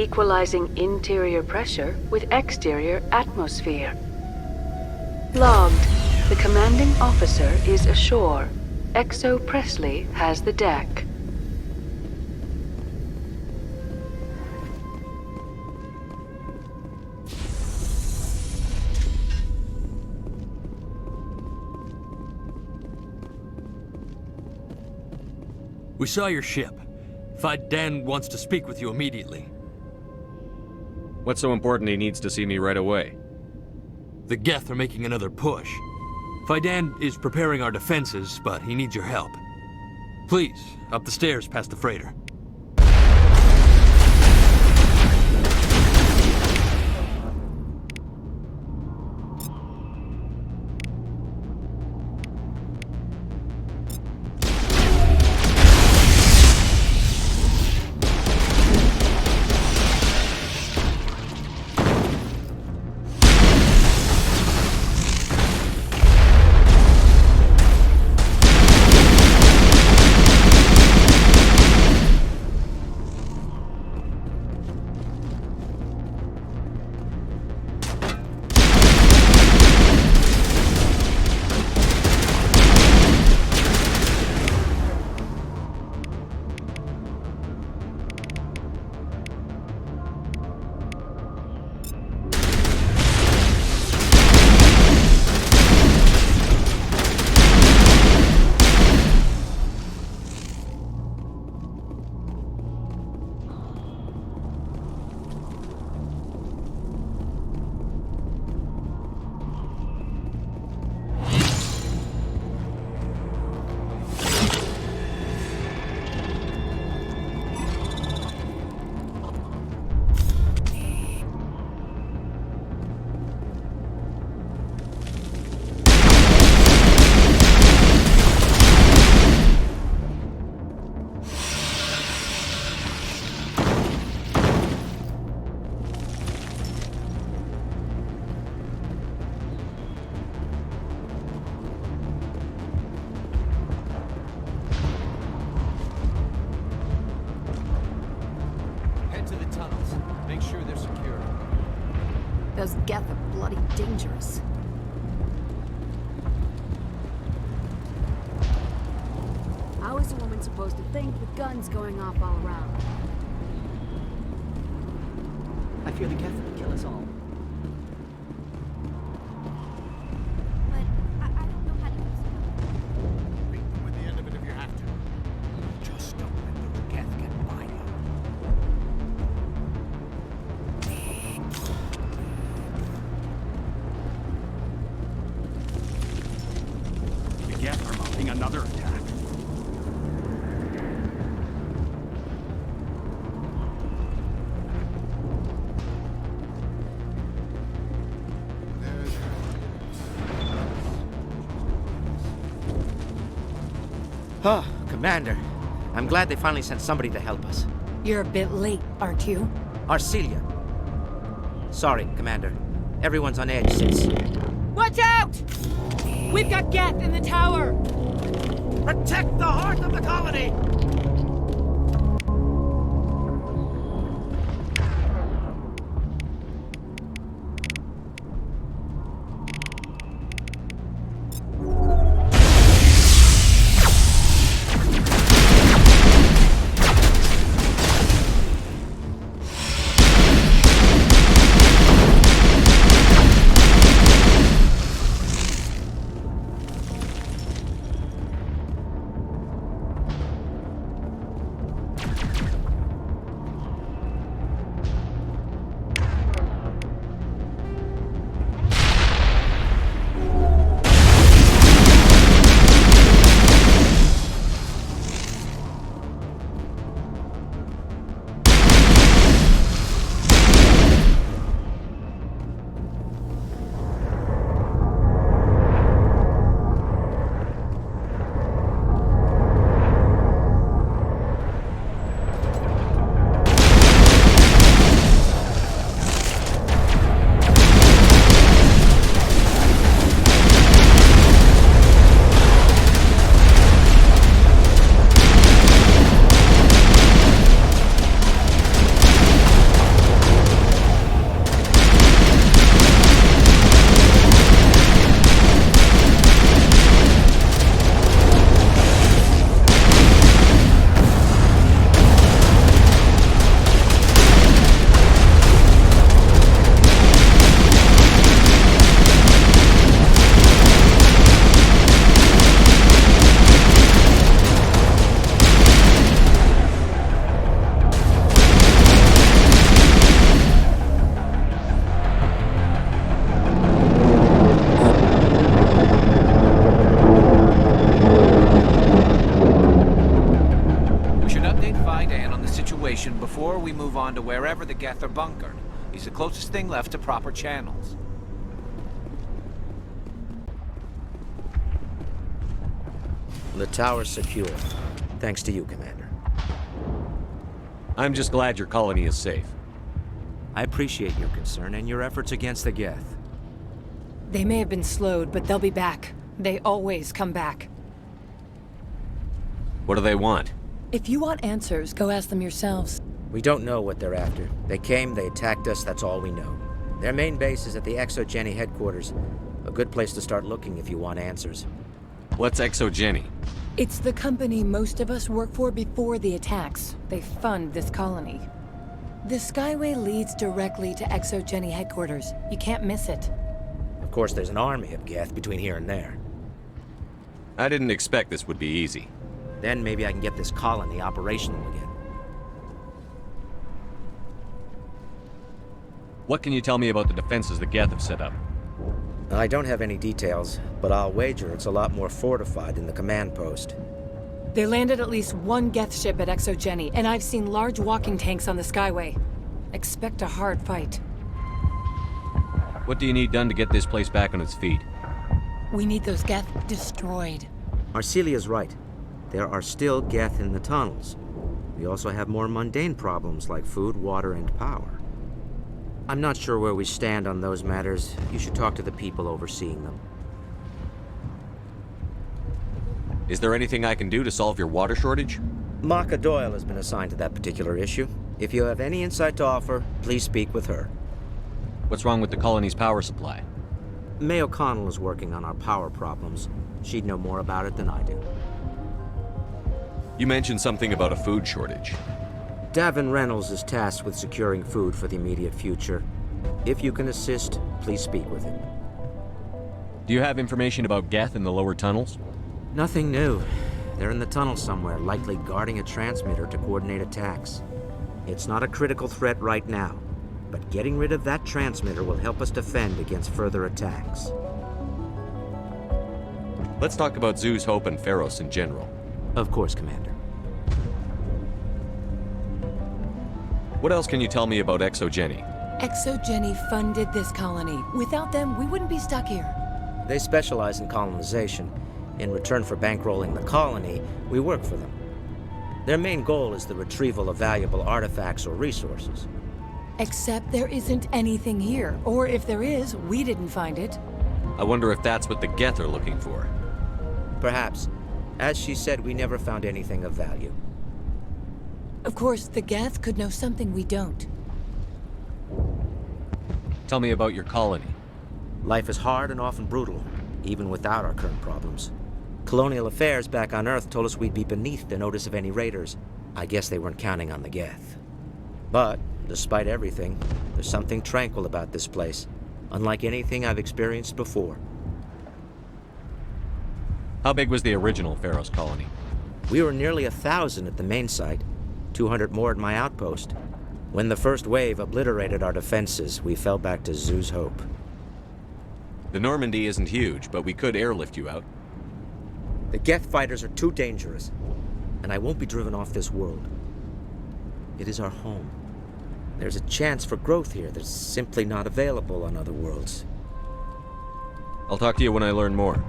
equalizing interior pressure with exterior atmosphere. Logged. The commanding officer is ashore. XO Presley has the deck. We saw your ship. Dan wants to speak with you immediately. What's so important he needs to see me right away? The Geth are making another push. Dan is preparing our defenses, but he needs your help. Please, up the stairs past the freighter. Those Geth are bloody dangerous. How is a woman supposed to think with guns going off all around? I fear the Geth will kill us all. But I don't know how to use it. Beat them with the end of it if you have to. Just don't let those Geth get by you. The Geth are mounting another attack. Oh, Commander. I'm glad they finally sent somebody to help us. You're a bit late, aren't you? Arcelia. Sorry, Commander. Everyone's on edge since... Watch out! We've got Geth in the tower! Protect the heart of the colony! move on to wherever the Geth are bunkered. He's the closest thing left to proper channels. The tower's secure. Thanks to you, Commander. I'm just glad your colony is safe. I appreciate your concern and your efforts against the Geth. They may have been slowed, but they'll be back. They always come back. What do they want? If you want answers, go ask them yourselves. We don't know what they're after. They came, they attacked us, that's all we know. Their main base is at the Exogeny headquarters. A good place to start looking if you want answers. What's Exogeny? It's the company most of us work for before the attacks. They fund this colony. The Skyway leads directly to Exogeny headquarters. You can't miss it. Of course, there's an army of Geth between here and there. I didn't expect this would be easy. Then maybe I can get this colony operational again. What can you tell me about the defenses the Geth have set up? I don't have any details, but I'll wager it's a lot more fortified than the command post. They landed at least one Geth ship at Exogeny, and I've seen large walking tanks on the Skyway. Expect a hard fight. What do you need done to get this place back on its feet? We need those Geth destroyed. Arcelia's right. There are still Geth in the tunnels. We also have more mundane problems like food, water, and power. I'm not sure where we stand on those matters. You should talk to the people overseeing them. Is there anything I can do to solve your water shortage? Maka Doyle has been assigned to that particular issue. If you have any insight to offer, please speak with her. What's wrong with the colony's power supply? May O'Connell is working on our power problems. She'd know more about it than I do. You mentioned something about a food shortage. Davin Reynolds is tasked with securing food for the immediate future. If you can assist, please speak with him. Do you have information about Geth in the lower tunnels? Nothing new. They're in the tunnel somewhere, likely guarding a transmitter to coordinate attacks. It's not a critical threat right now, but getting rid of that transmitter will help us defend against further attacks. Let's talk about Zoo's Hope and Feros in general. Of course, Commander. What else can you tell me about Exogeny? Exogeny funded this colony. Without them, we wouldn't be stuck here. They specialize in colonization. In return for bankrolling the colony, we work for them. Their main goal is the retrieval of valuable artifacts or resources. Except there isn't anything here. Or if there is, we didn't find it. I wonder if that's what the Geth are looking for. Perhaps. As she said, we never found anything of value. Of course, the Geth could know something we don't. Tell me about your colony. Life is hard and often brutal, even without our current problems. Colonial affairs back on Earth told us we'd be beneath the notice of any raiders. I guess they weren't counting on the Geth. But, despite everything, there's something tranquil about this place, unlike anything I've experienced before. How big was the original Feros colony? We were nearly 1,000 at the main site, 200 more at my outpost. When the first wave obliterated our defenses, we fell back to Zoo's Hope. The Normandy isn't huge, but we could airlift you out. The Geth fighters are too dangerous, and I won't be driven off this world. It is our home. There's a chance for growth here that's simply not available on other worlds. I'll talk to you when I learn more.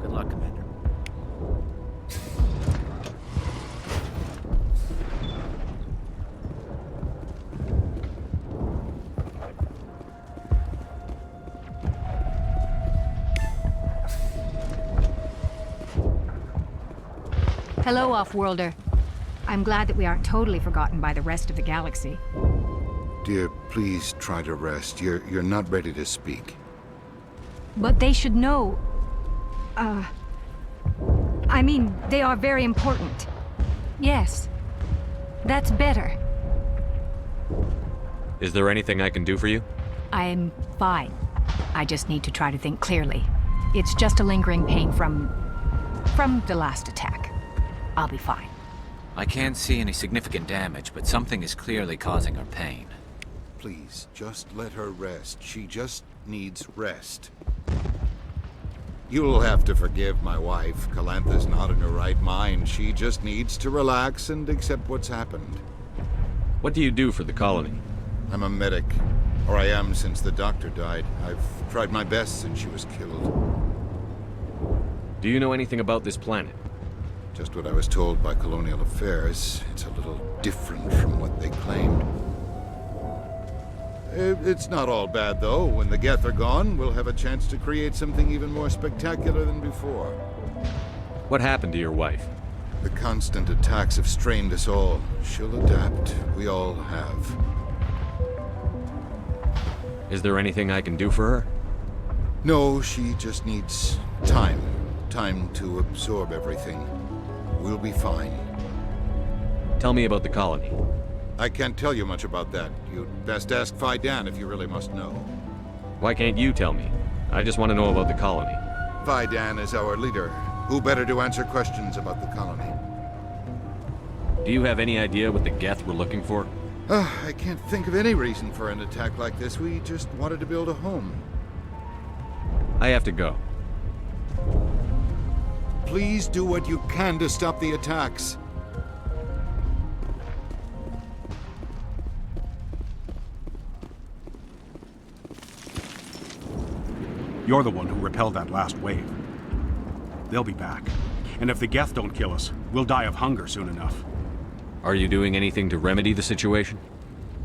Good luck, Commander. Hello, Off-Worlder. I'm glad that we aren't totally forgotten by the rest of the galaxy. Dear, please try to rest. You're not ready to speak. But they should know... I mean, they are very important. Yes. That's better. Is there anything I can do for you? I'm fine. I just need to try to think clearly. It's just a lingering pain from the last attack. I'll be fine. I can't see any significant damage, but something is clearly causing her pain. Please, just let her rest. She just needs rest. You'll have to forgive my wife. Calantha's not in her right mind. She just needs to relax and accept what's happened. What do you do for the colony? I'm a medic. Or I am since the doctor died. I've tried my best since she was killed. Do you know anything about this planet? Just what I was told by Colonial Affairs. It's a little different from what they claimed. It's not all bad, though. When the Geth are gone, we'll have a chance to create something even more spectacular than before. What happened to your wife? The constant attacks have strained us all. She'll adapt. We all have. Is there anything I can do for her? No, she just needs time. Time to absorb everything. We'll be fine. Tell me about the colony. I can't tell you much about that. You'd best ask Fidan if you really must know. Why can't you tell me? I just want to know about the colony. Fidan is our leader. Who better to answer questions about the colony? Do you have any idea what the Geth were looking for? I can't think of any reason for an attack like this. We just wanted to build a home. I have to go. Please do what you can to stop the attacks. You're the one who repelled that last wave. They'll be back. And if the Geth don't kill us, we'll die of hunger soon enough. Are you doing anything to remedy the situation?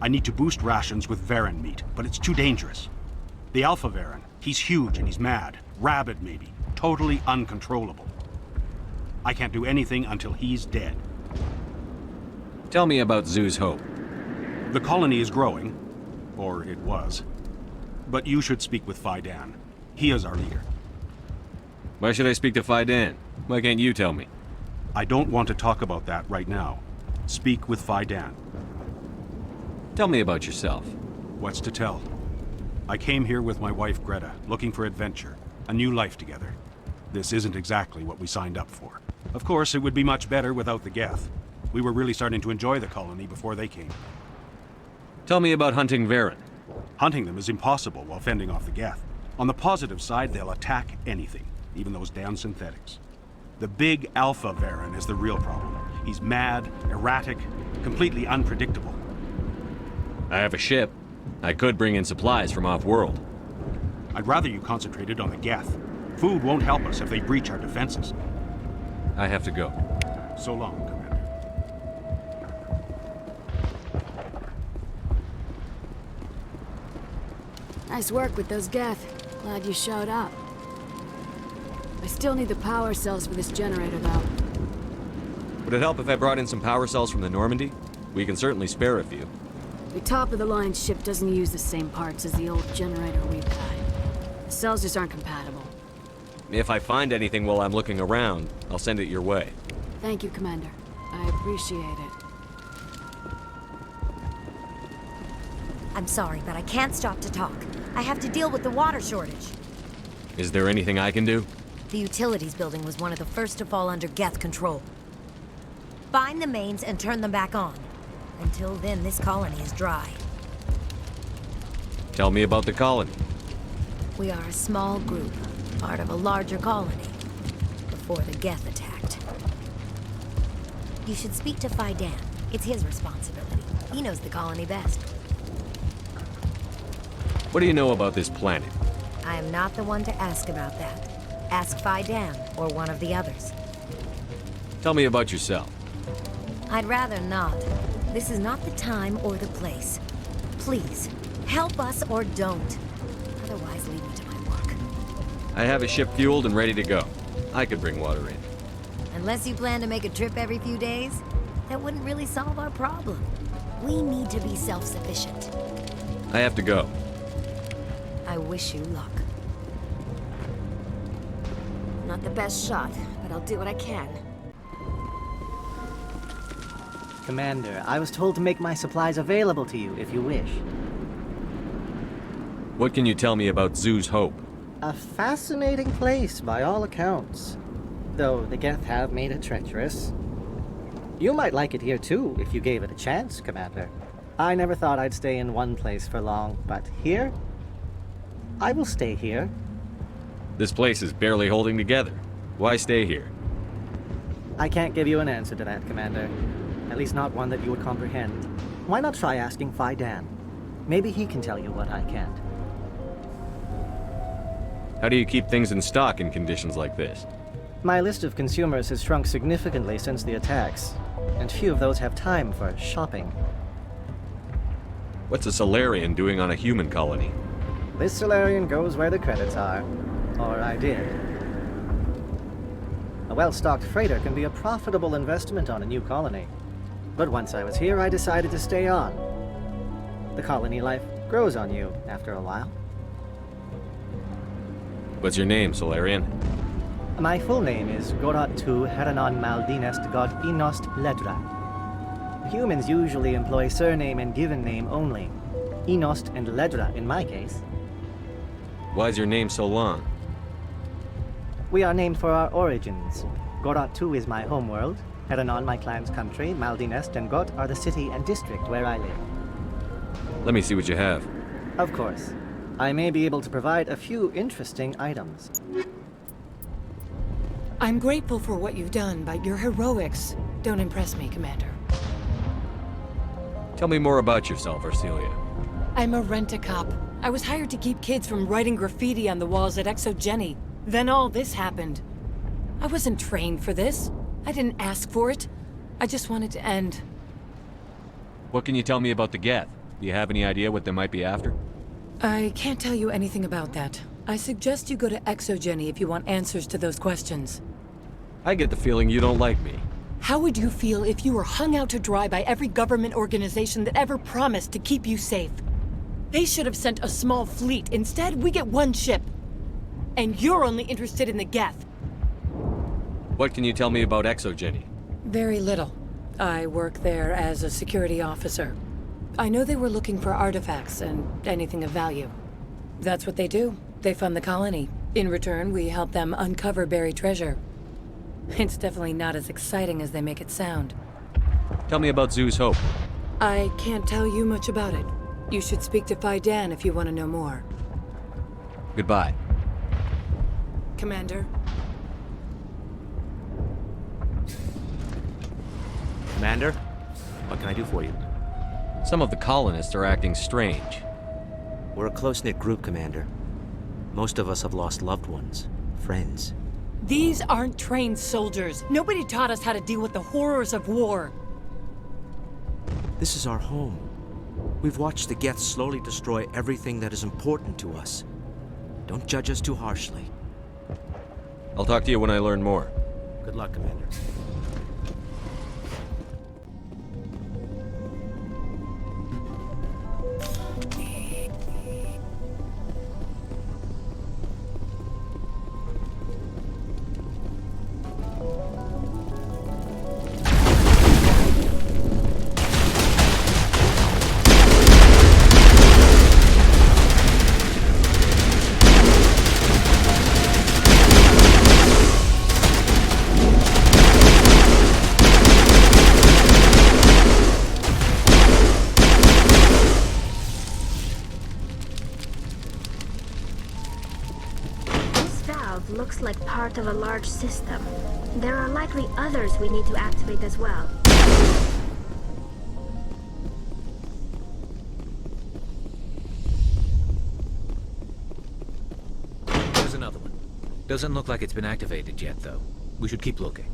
I need to boost rations with Varen meat, but it's too dangerous. The Alpha Varen, he's huge and he's mad. Rabid, maybe. Totally uncontrollable. I can't do anything until he's dead. Tell me about Zoo's Hope. The colony is growing. Or it was. But you should speak with Fidan. He is our leader. Why should I speak to Fidan? Why can't you tell me? I don't want to talk about that right now. Speak with Fidan. Tell me about yourself. What's to tell? I came here with my wife Greta, looking for adventure, a new life together. This isn't exactly what we signed up for. Of course, it would be much better without the Geth. We were really starting to enjoy the colony before they came. Tell me about hunting Varen. Hunting them is impossible while fending off the Geth. On the positive side, they'll attack anything, even those damn synthetics. The big Alpha Varen is the real problem. He's mad, erratic, completely unpredictable. I have a ship. I could bring in supplies from off-world. I'd rather you concentrated on the Geth. Food won't help us if they breach our defenses. I have to go. So long, Commander. Nice work with those Geth. Glad you showed up. I still need the power cells for this generator, though. Would it help if I brought in some power cells from the Normandy? We can certainly spare a few. The top-of-the-line ship doesn't use the same parts as the old generator we've got. The cells just aren't compatible. If I find anything while I'm looking around, I'll send it your way. Thank you, Commander. I appreciate it. I'm sorry, but I can't stop to talk. I have to deal with the water shortage. Is there anything I can do? The utilities building was one of the first to fall under Geth control. Find the mains and turn them back on. Until then, this colony is dry. Tell me about the colony. We are a small group, part of a larger colony, before the Geth attacked. You should speak to Fidan. It's his responsibility. He knows the colony best. What do you know about this planet? I am not the one to ask about that. Ask Fidan or one of the others. Tell me about yourself. I'd rather not. This is not the time or the place. Please, help us or don't. Otherwise, leave me to my work. I have a ship fueled and ready to go. I could bring water in. Unless you plan to make a trip every few days, that wouldn't really solve our problem. We need to be self-sufficient. I have to go. I wish you luck. Not the best shot, but I'll do what I can. Commander, I was told to make my supplies available to you if you wish. What can you tell me about Zoo's Hope? A fascinating place by all accounts. Though the Geth have made it treacherous. You might like it here too, if you gave it a chance, Commander. I never thought I'd stay in one place for long, but here? I will stay here. This place is barely holding together. Why stay here? I can't give you an answer to that, Commander. At least not one that you would comprehend. Why not try asking Fidan? Maybe he can tell you what I can't. How do you keep things in stock in conditions like this? My list of consumers has shrunk significantly since the attacks, and few of those have time for shopping. What's a Solarian doing on a human colony? This Solarian goes where the credits are. Or I did. A well-stocked freighter can be a profitable investment on a new colony. But once I was here, I decided to stay on. The colony life grows on you after a while. What's your name, Solarian? My full name is Gorat tu Heranon Maldinest God Inost Ledra. Humans usually employ surname and given name only. Inost and Ledra in my case. Why's your name so long? We are named for our origins. Gorat tu is my homeworld, Heranon my clan's country, Maldinest and Got are the city and district where I live. Let me see what you have. Of course. I may be able to provide a few interesting items. I'm grateful for what you've done, but your heroics don't impress me, Commander. Tell me more about yourself, Arcelia. I'm a rent-a-cop. I was hired to keep kids from writing graffiti on the walls at Exogeny. Then all this happened. I wasn't trained for this. I didn't ask for it. I just wanted to end. What can you tell me about the Geth? Do you have any idea what they might be after? I can't tell you anything about that. I suggest you go to Exogeny if you want answers to those questions. I get the feeling you don't like me. How would you feel if you were hung out to dry by every government organization that ever promised to keep you safe? They should have sent a small fleet. Instead, we get one ship. And you're only interested in the Geth. What can you tell me about Exogeny? Very little. I work there as a security officer. I know they were looking for artifacts and anything of value. That's what they do. They fund the colony. In return, we help them uncover buried treasure. It's definitely not as exciting as they make it sound. Tell me about Zoo's Hope. I can't tell you much about it. You should speak to Fidan if you want to know more. Goodbye. Commander. Commander, what can I do for you? Some of the colonists are acting strange. We're a close-knit group, Commander. Most of us have lost loved ones, friends. These aren't trained soldiers. Nobody taught us how to deal with the horrors of war. This is our home. We've watched the Geth slowly destroy everything that is important to us. Don't judge us too harshly. I'll talk to you when I learn more. Good luck, Commander. Looks like part of a large system. There are likely others we need to activate as well. There's another one. Doesn't look like it's been activated yet, though. We should keep looking.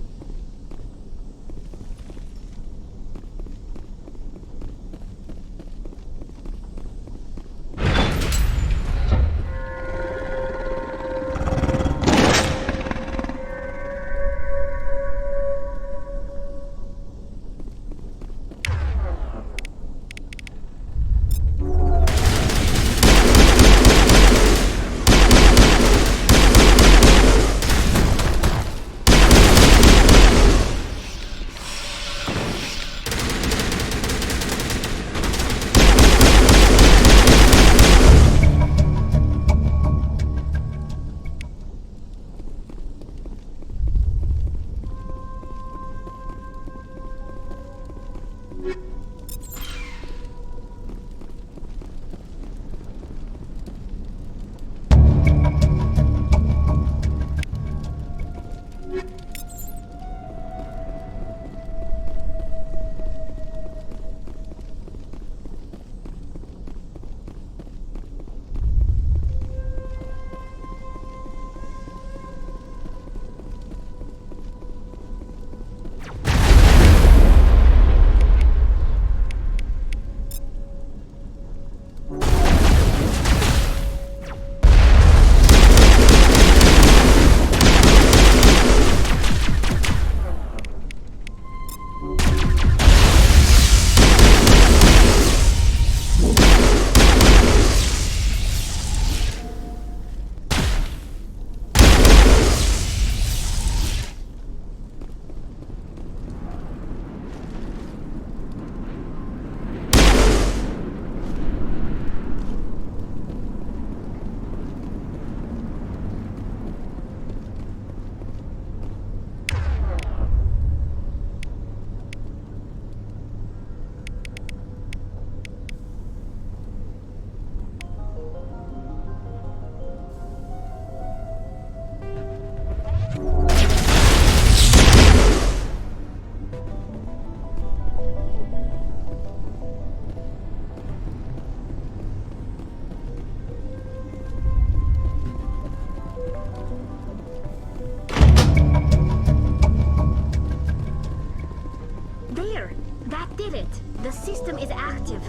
system is active.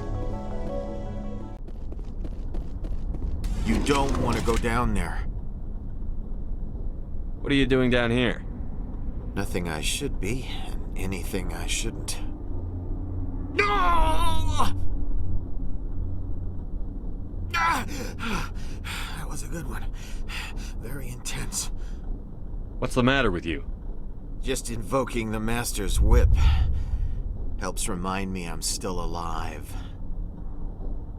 You don't want to go down there. What are you doing down here? Nothing I should be, and anything I shouldn't. No! That was a good one. Very intense. What's the matter with you? Just invoking the Master's whip helps remind me I'm still alive.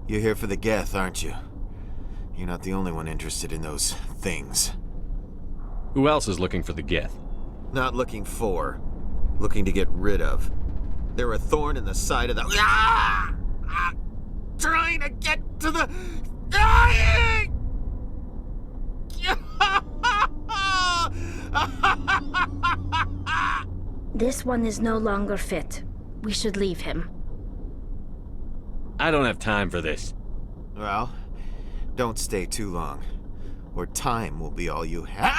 You're here for the Geth, aren't you? You're not the only one interested in those things. Who else is looking for the Geth? Not looking for, looking to get rid of. They're a thorn in the side of the... Trying to get to the... Dying! This one is no longer fit. We should leave him. I don't have time for this. Well, don't stay too long, or time will be all you have.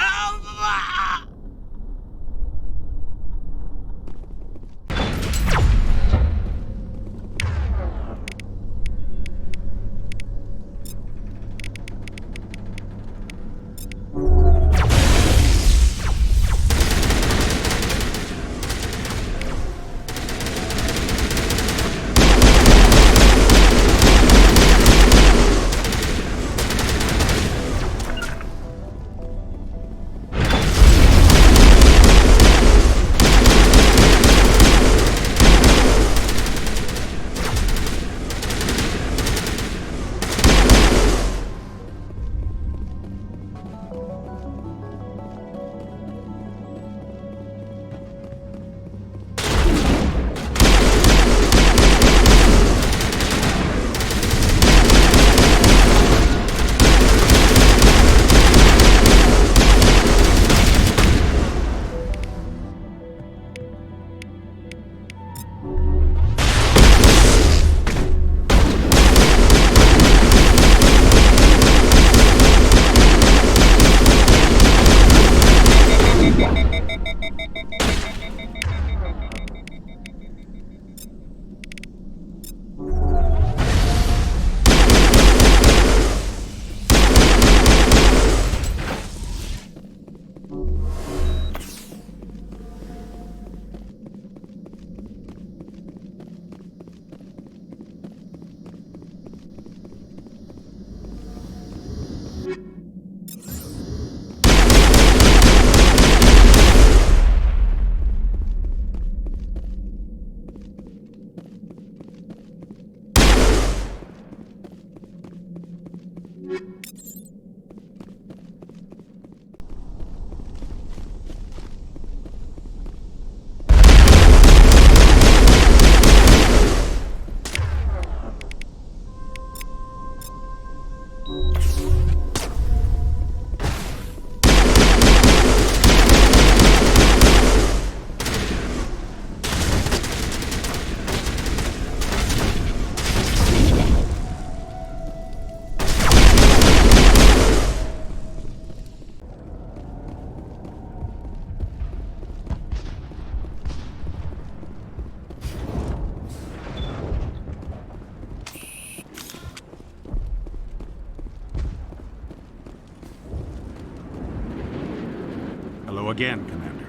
Hello again, Commander.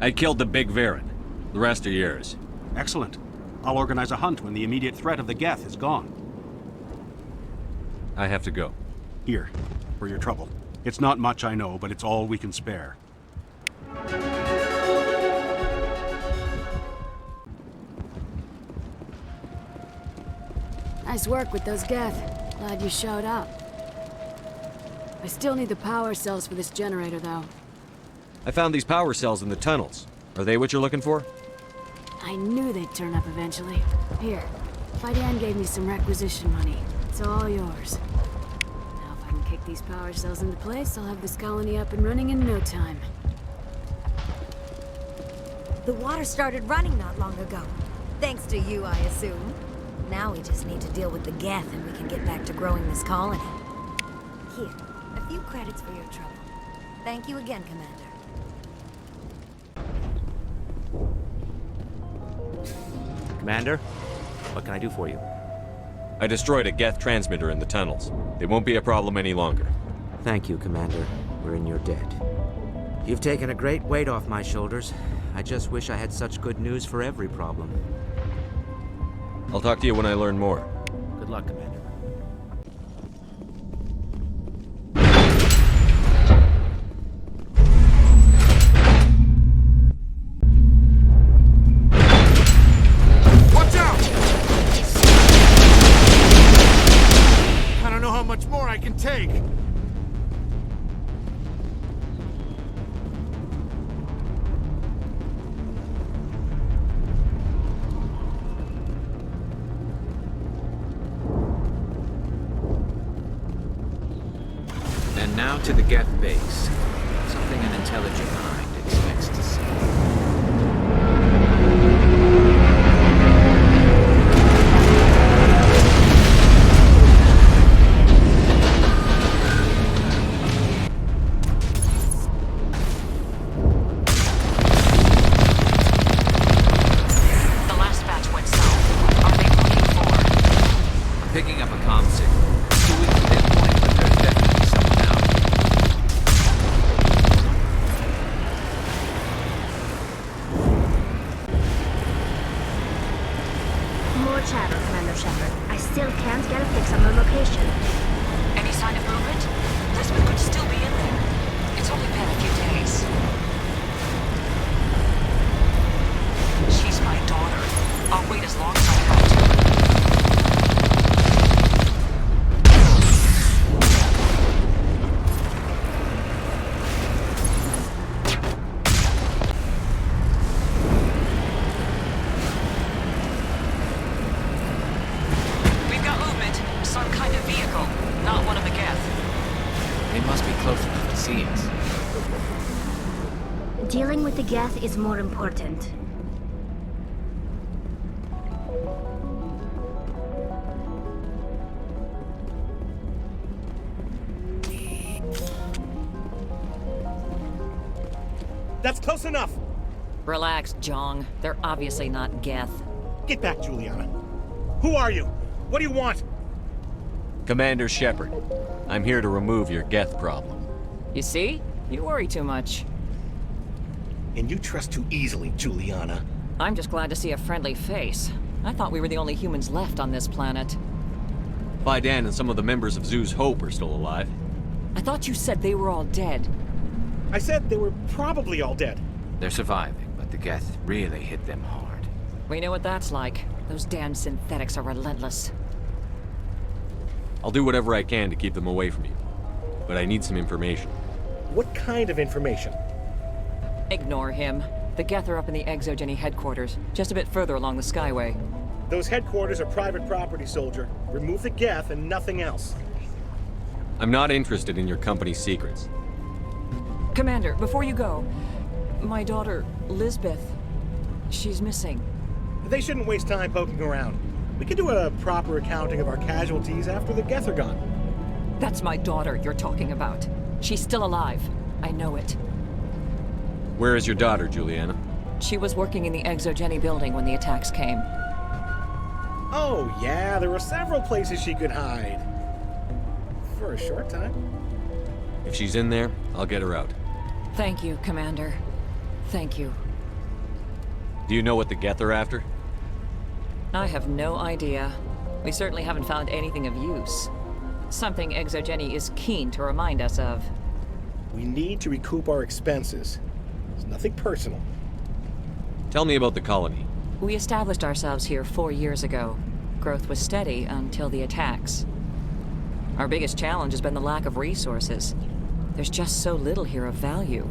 I killed the big Varen. The rest are yours. Excellent. I'll organize a hunt when the immediate threat of the Geth is gone. I have to go. Here, for your trouble. It's not much, I know, but it's all we can spare. Nice work with those Geth. Glad you showed up. I still need the power cells for this generator, though. I found these power cells in the tunnels. Are they what you're looking for? I knew they'd turn up eventually. Here, Fidan gave me some requisition money. It's all yours. Now if I can kick these power cells into place, I'll have this colony up and running in no time. The water started running not long ago. Thanks to you, I assume. Now we just need to deal with the Geth and we can get back to growing this colony. Here, a few credits for your trouble. Thank you again, Commander. Commander? What can I do for you? I destroyed a Geth transmitter in the tunnels. It won't be a problem any longer. Thank you, Commander. We're in your debt. You've taken a great weight off my shoulders. I just wish I had such good news for every problem. I'll talk to you when I learn more. Good luck, Commander. Watch out! I don't know how much more I can take. And now to the Geth base. Something an intelligent mind expects to see. The last batch went south. Are they looking for? I'm picking up a comm signal. Too weak to pinpoint, but there's definitely someone out. More chatter, Commander Shepard. I still can't get a fix on the location. Any sign of movement? Lisbeth could still be in there. It's only been a few days. She's my daughter. I'll wait as long as I have to. We've got movement. Some kind of vehicle. Not one of the Geth. They must be close enough to see us. Dealing with the Geth is more important. That's close enough. Relax, Jong. They're obviously not Geth. Get back, Juliana. Who are you? What do you want? Commander Shepard, I'm here to remove your Geth problem. You see? You worry too much. And you trust too easily, Juliana. I'm just glad to see a friendly face. I thought we were the only humans left on this planet. Fidan and some of the members of Zoo's Hope are still alive. I thought you said they were all dead. I said they were probably all dead. They're surviving, but the Geth really hit them hard. We know what that's like. Those damn synthetics are relentless. I'll do whatever I can to keep them away from you. But I need some information. What kind of information? Ignore him. The Geth are up in the Exogeny headquarters, just a bit further along the Skyway. Those headquarters are private property, soldier. Remove the Geth and nothing else. I'm not interested in your company's secrets. Commander, before you go, my daughter, Lisbeth, she's missing. They shouldn't waste time poking around. We can do a proper accounting of our casualties after the Geth are gone. That's my daughter you're talking about. She's still alive. I know it. Where is your daughter, Juliana? She was working in the Exogeny building when the attacks came. Oh, yeah, there were several places she could hide. For a short time. If she's in there, I'll get her out. Thank you, Commander. Thank you. Do you know what the Geth are after? I have no idea. We certainly haven't found anything of use. Something Exogeny is keen to remind us of. We need to recoup our expenses. It's nothing personal. Tell me about the colony. We established ourselves here 4 years ago. Growth was steady until the attacks. Our biggest challenge has been the lack of resources. There's just so little here of value.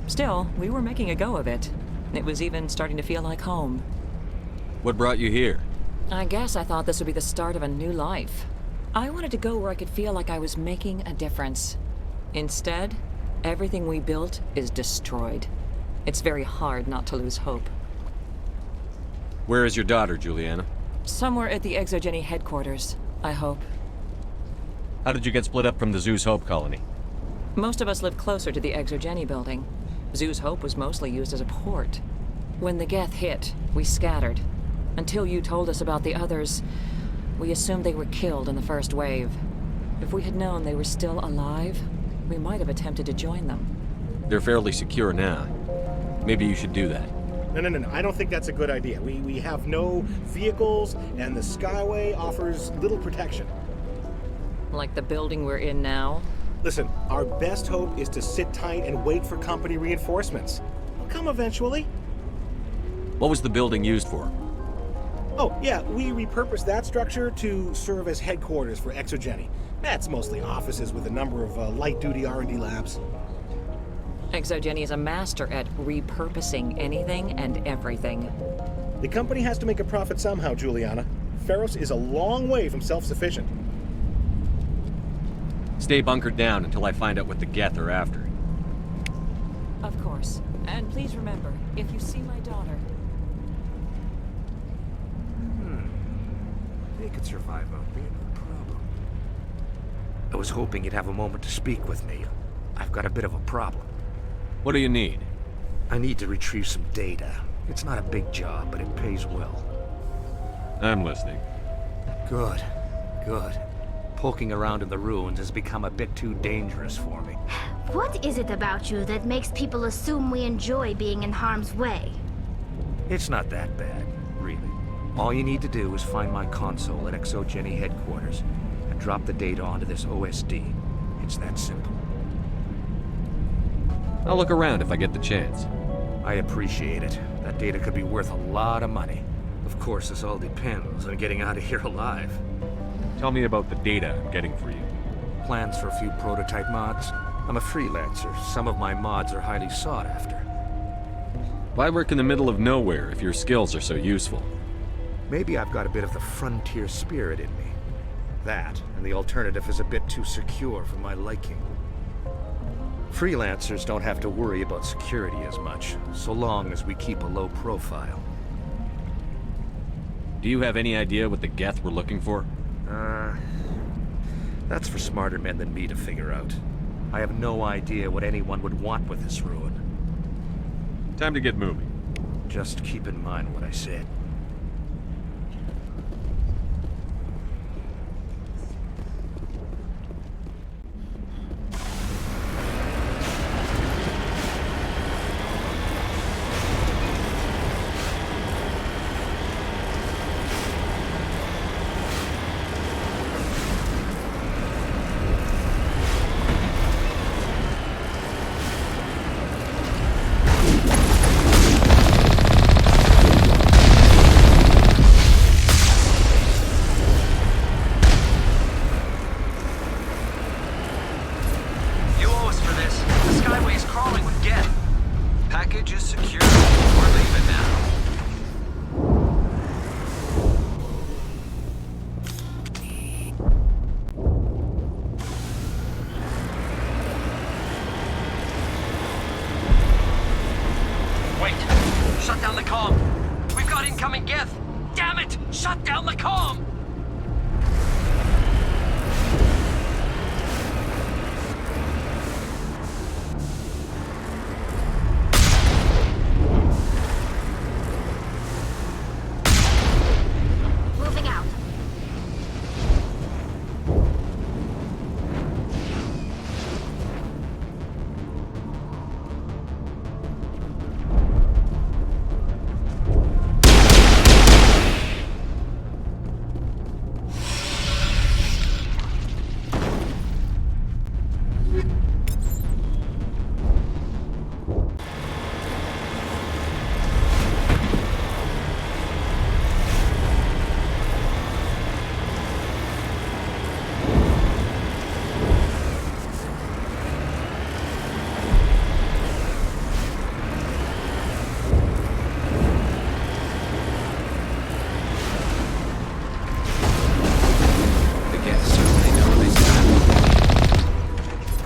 Still, we were making a go of it. It was even starting to feel like home. What brought you here? I guess I thought this would be the start of a new life. I wanted to go where I could feel like I was making a difference. Instead, everything we built is destroyed. It's very hard not to lose hope. Where is your daughter, Juliana? Somewhere at the Exogeny headquarters, I hope. How did you get split up from the Zoo's Hope colony? Most of us lived closer to the Exogeny building. Zoo's Hope was mostly used as a port. When the Geth hit, we scattered. Until you told us about the others, we assumed they were killed in the first wave. If we had known they were still alive, we might have attempted to join them. They're fairly secure now. Maybe you should do that. No. I don't think that's a good idea. We have no vehicles, and the Skyway offers little protection. Like the building we're in now? Listen, our best hope is to sit tight and wait for company reinforcements. They'll come eventually. What was the building used for? Oh, yeah, we repurposed that structure to serve as headquarters for Exogeny. That's mostly offices with a number of light-duty R&D labs. Exogeny is a master at repurposing anything and everything. The company has to make a profit somehow, Juliana. Feros is a long way from self-sufficient. Stay bunkered down until I find out what the Geth are after. Of course. And please remember, if you see my daughter... They could survive out there, no problem. I was hoping you'd have a moment to speak with me. I've got a bit of a problem. What do you need? I need to retrieve some data. It's not a big job, but it pays well. I'm listening. Good. Poking around in the ruins has become a bit too dangerous for me. What is it about you that makes people assume we enjoy being in harm's way? It's not that bad, really. All you need to do is find my console at Exogeny headquarters and drop the data onto this OSD. It's that simple. I'll look around if I get the chance. I appreciate it. That data could be worth a lot of money. Of course, this all depends on getting out of here alive. Tell me about the data I'm getting for you. Plans for a few prototype mods? I'm a freelancer. Some of my mods are highly sought after. Why work in the middle of nowhere if your skills are so useful? Maybe I've got a bit of the frontier spirit in me. That, and the alternative is a bit too secure for my liking. Freelancers don't have to worry about security as much, so long as we keep a low profile. Do you have any idea what the Geth were looking for? That's for smarter men than me to figure out. I have no idea what anyone would want with this ruin. Time to get moving. Just keep in mind what I said.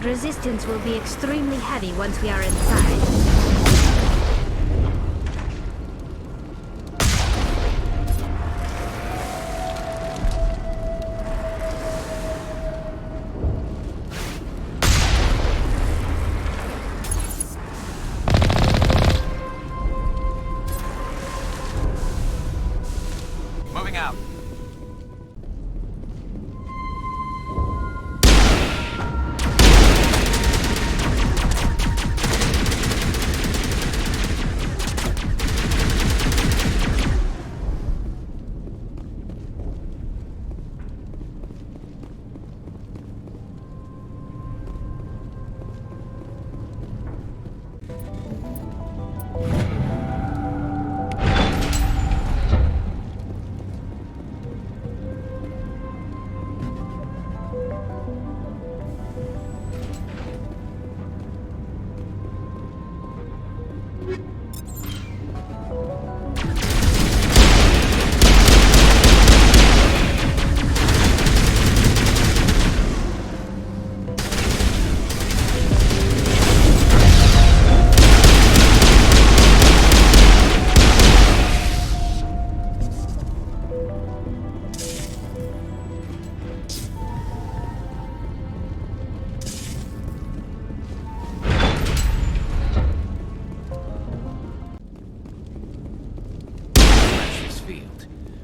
Resistance will be extremely heavy once we are inside.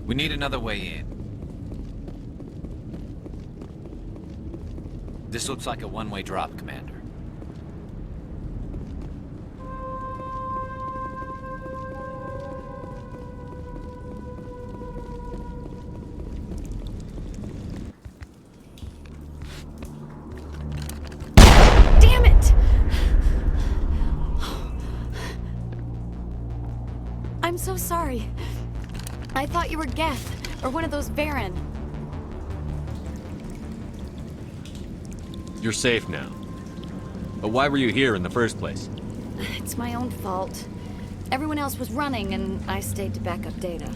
We need another way in. This looks like a one-way drop, Commander. Damn it! I'm so sorry. I thought you were Geth, or one of those Baron. You're safe now. But why were you here in the first place? It's my own fault. Everyone else was running, and I stayed to back up data.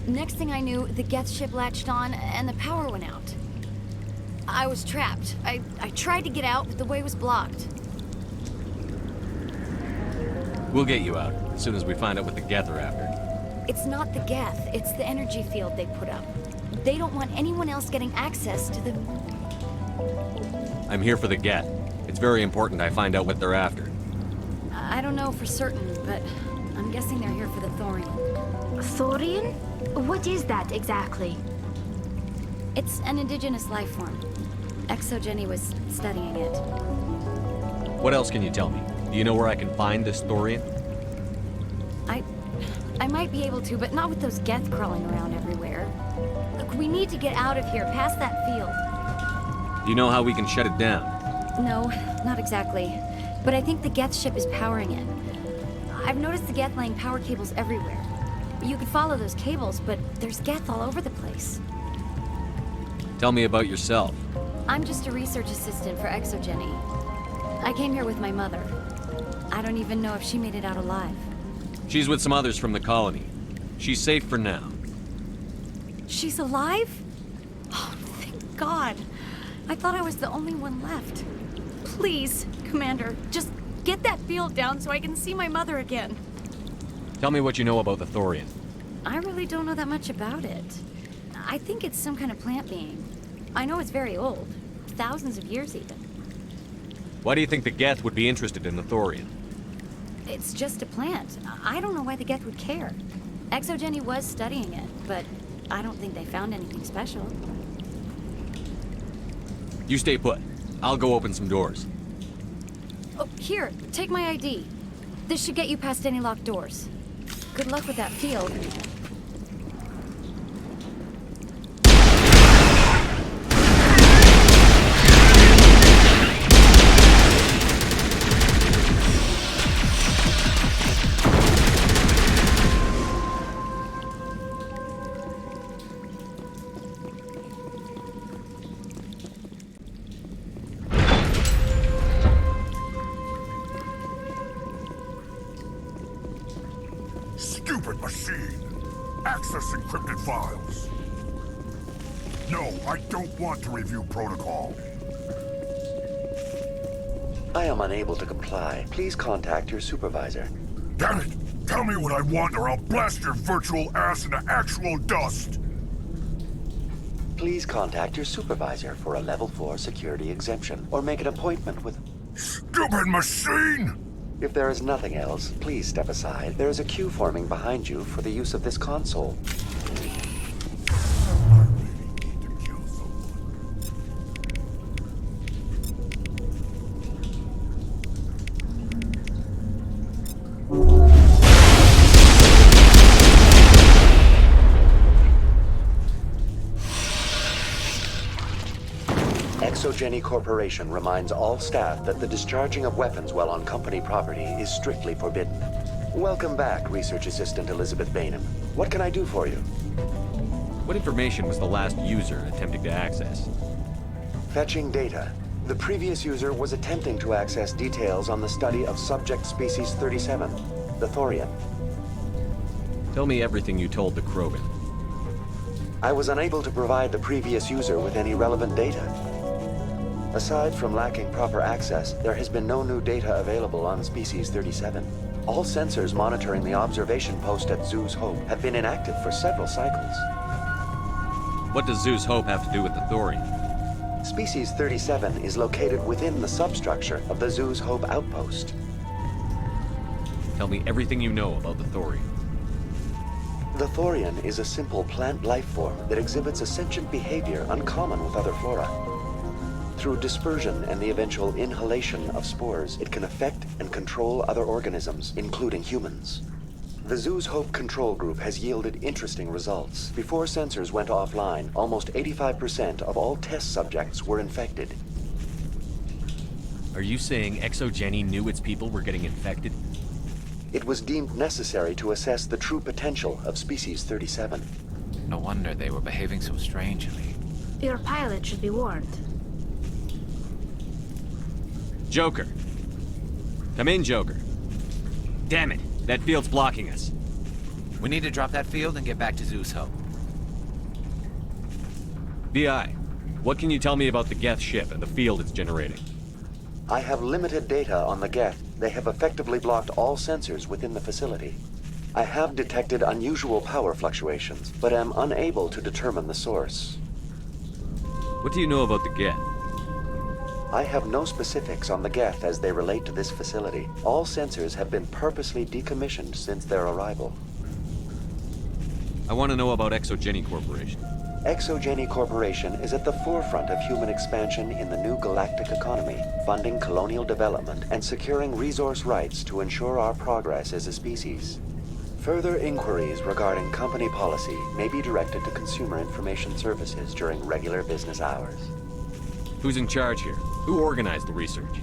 Next thing I knew, the Geth ship latched on, and the power went out. I was trapped. I tried to get out, but the way was blocked. We'll get you out, as soon as we find out what the Geth are after. It's not the Geth, it's the energy field they put up. They don't want anyone else getting access to the... I'm here for the Geth. It's very important I find out what they're after. I don't know for certain, but I'm guessing they're here for the Thorian. Thorian? What is that exactly? It's an indigenous life form. Exogeny was studying it. What else can you tell me? Do you know where I can find this Thorian? I might be able to, but not with those Geth crawling around everywhere. Look, we need to get out of here, past that field. Do you know how we can shut it down? No, not exactly. But I think the Geth ship is powering it. I've noticed the Geth laying power cables everywhere. You could follow those cables, but there's Geth all over the place. Tell me about yourself. I'm just a research assistant for Exogeny. I came here with my mother. I don't even know if she made it out alive. She's with some others from the colony. She's safe for now. She's alive? Oh, thank God. I thought I was the only one left. Please, Commander, just get that field down so I can see my mother again. Tell me what you know about the Thorian. I really don't know that much about it. I think it's some kind of plant being. I know it's very old. Thousands of years even. Why do you think the Geth would be interested in the Thorian? It's just a plant. I don't know why the Geth would care. Exogeny was studying it, but I don't think they found anything special. You stay put. I'll go open some doors. Oh, here, take my ID. This should get you past any locked doors. Good luck with that field. Stupid machine! Access encrypted files. No, I don't want to review protocol. I am unable to comply. Please contact your supervisor. Damn it! Tell me what I want or I'll blast your virtual ass into actual dust! Please contact your supervisor for a level 4 security exemption, or make an appointment with... Stupid machine! If there is nothing else, please step aside. There is a queue forming behind you for the use of this console. Exogeny Corporation reminds all staff that the discharging of weapons while on company property is strictly forbidden. Welcome back, Research Assistant Elizabeth Bainham. What can I do for you? What information was the last user attempting to access? Fetching data. The previous user was attempting to access details on the study of subject species 37, the Thorian. Tell me everything you told the Krogan. I was unable to provide the previous user with any relevant data. Aside from lacking proper access, there has been no new data available on species 37. All sensors monitoring the observation post at Zoo's Hope have been inactive for several cycles. What does Zoo's Hope have to do with the Thorian? Species 37 is located within the substructure of the Zoo's Hope outpost. Tell me everything you know about the Thorian. The Thorian is a simple plant life form that exhibits a sentient behavior uncommon with other flora. Through dispersion and the eventual inhalation of spores, it can affect and control other organisms, including humans. The Zoo's Hope control group has yielded interesting results. Before sensors went offline, almost 85% of all test subjects were infected. Are you saying ExoGeni knew its people were getting infected? It was deemed necessary to assess the true potential of species 37. No wonder they were behaving so strangely. Your pilot should be warned. Joker. Come in, Joker. Damn it, that field's blocking us. We need to drop that field and get back to Zoo's Hope. VI, what can you tell me about the Geth ship and the field it's generating? I have limited data on the Geth. They have effectively blocked all sensors within the facility. I have detected unusual power fluctuations, but am unable to determine the source. What do you know about the Geth? I have no specifics on the Geth as they relate to this facility. All sensors have been purposely decommissioned since their arrival. I want to know about ExoGeni Corporation. ExoGeni Corporation is at the forefront of human expansion in the new galactic economy, funding colonial development and securing resource rights to ensure our progress as a species. Further inquiries regarding company policy may be directed to Consumer Information Services during regular business hours. Who's in charge here? Who organized the research?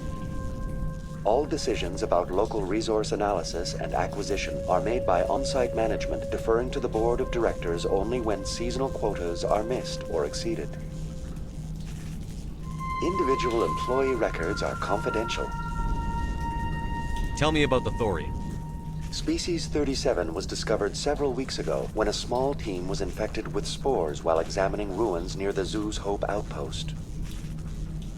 All decisions about local resource analysis and acquisition are made by on-site management, deferring to the board of directors only when seasonal quotas are missed or exceeded. Individual employee records are confidential. Tell me about the Thorian. Species 37 was discovered several weeks ago when a small team was infected with spores while examining ruins near the Zoo's Hope outpost.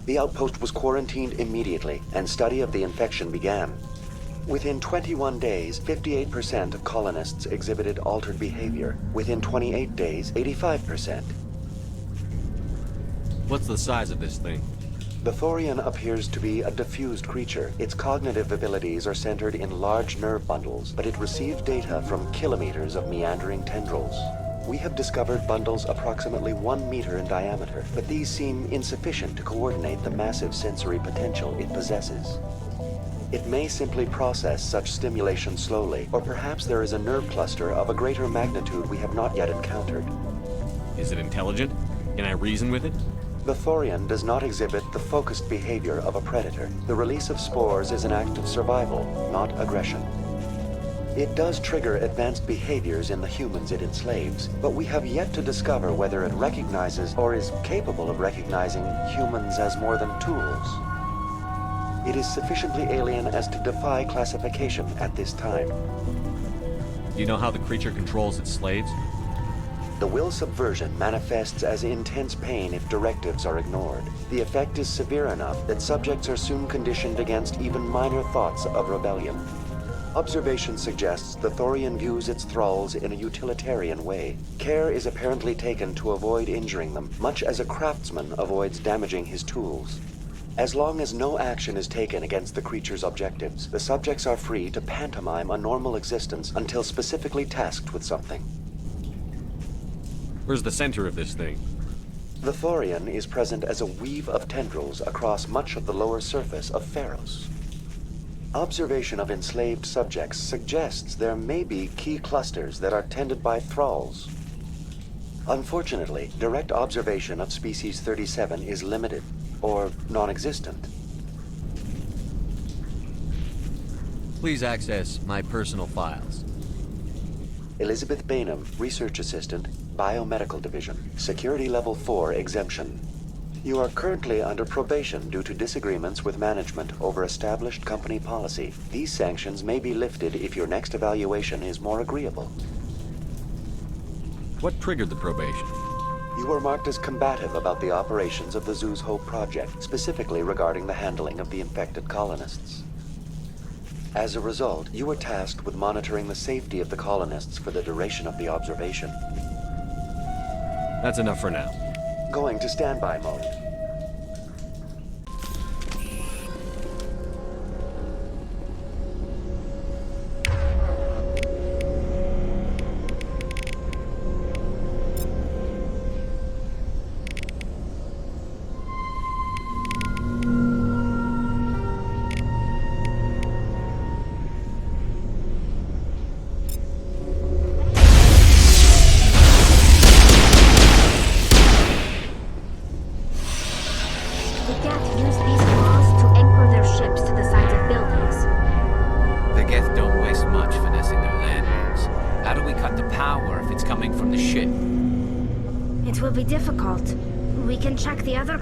The outpost was quarantined immediately, and study of the infection began. Within 21 days, 58% of colonists exhibited altered behavior. Within 28 days, 85%. What's the size of this thing? The Thorian appears to be a diffused creature. Its cognitive abilities are centered in large nerve bundles, but it receives data from kilometers of meandering tendrils. We have discovered bundles approximately 1 meter in diameter, but these seem insufficient to coordinate the massive sensory potential it possesses. It may simply process such stimulation slowly, or perhaps there is a nerve cluster of a greater magnitude we have not yet encountered. Is it intelligent? Can I reason with it? The Thorian does not exhibit the focused behavior of a predator. The release of spores is an act of survival, not aggression. It does trigger advanced behaviors in the humans it enslaves, but we have yet to discover whether it recognizes or is capable of recognizing humans as more than tools. It is sufficiently alien as to defy classification at this time. Do you know how the creature controls its slaves? The will subversion manifests as intense pain if directives are ignored. The effect is severe enough that subjects are soon conditioned against even minor thoughts of rebellion. Observation suggests the Thorian views its thralls in a utilitarian way. Care is apparently taken to avoid injuring them, much as a craftsman avoids damaging his tools. As long as no action is taken against the creature's objectives, the subjects are free to pantomime a normal existence until specifically tasked with something. Where's the center of this thing? The Thorian is present as a weave of tendrils across much of the lower surface of Feros. Observation of enslaved subjects suggests there may be key clusters that are tended by thralls. Unfortunately, direct observation of species 37 is limited, or non-existent. Please access my personal files. Elizabeth Bainham, Research Assistant, Biomedical Division, Security Level 4 exemption. You are currently under probation due to disagreements with management over established company policy. These sanctions may be lifted if your next evaluation is more agreeable. What triggered the probation? You were marked as combative about the operations of the Zoo's Hope project, specifically regarding the handling of the infected colonists. As a result, you were tasked with monitoring the safety of the colonists for the duration of the observation. That's enough for now. Going to standby mode.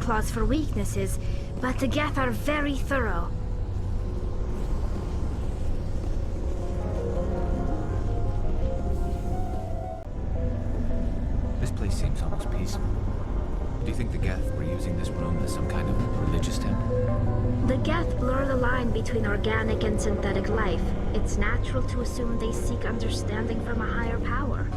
Claws for weaknesses, but the Geth are very thorough. This place seems almost peaceful. Do you think the Geth were using this room as some kind of religious temple? The Geth blur the line between organic and synthetic life. It's natural to assume they seek understanding from a higher power.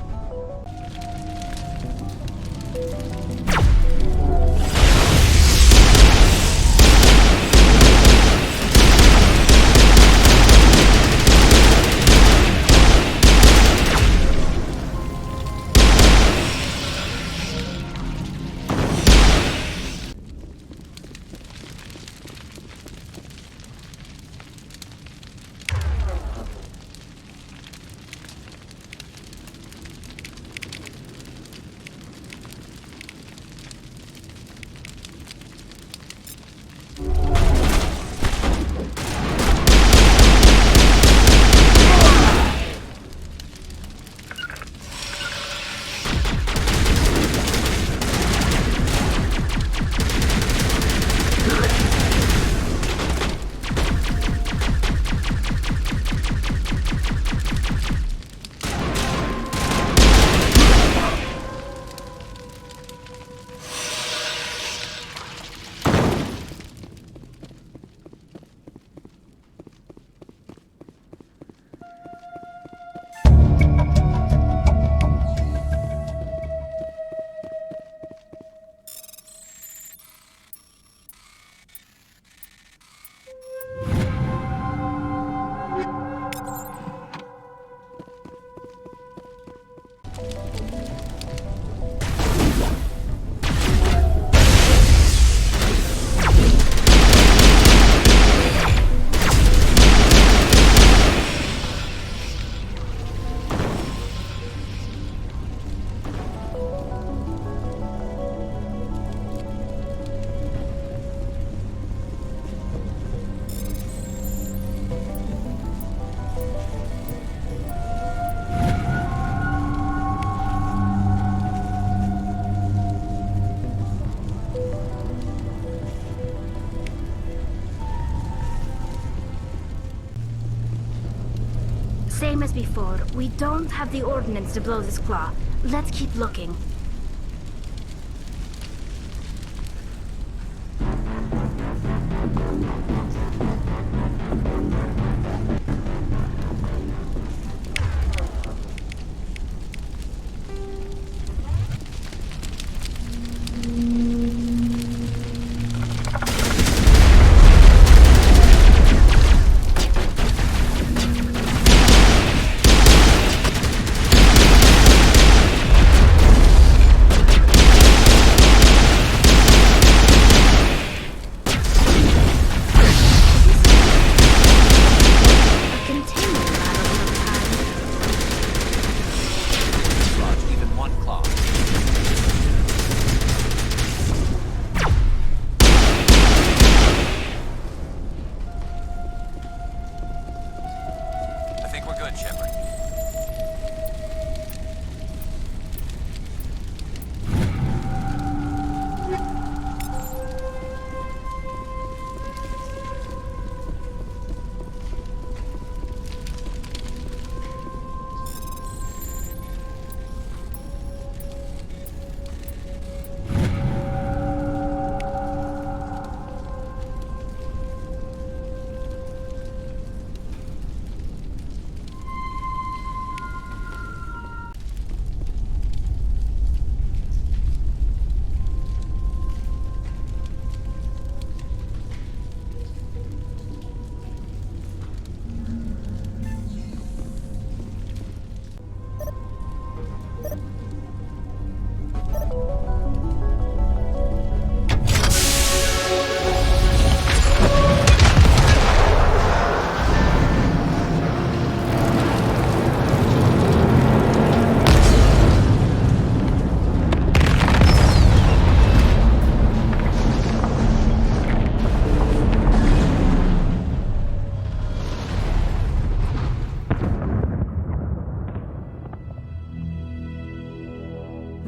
Same as before, we don't have the ordnance to blow this claw. Let's keep looking.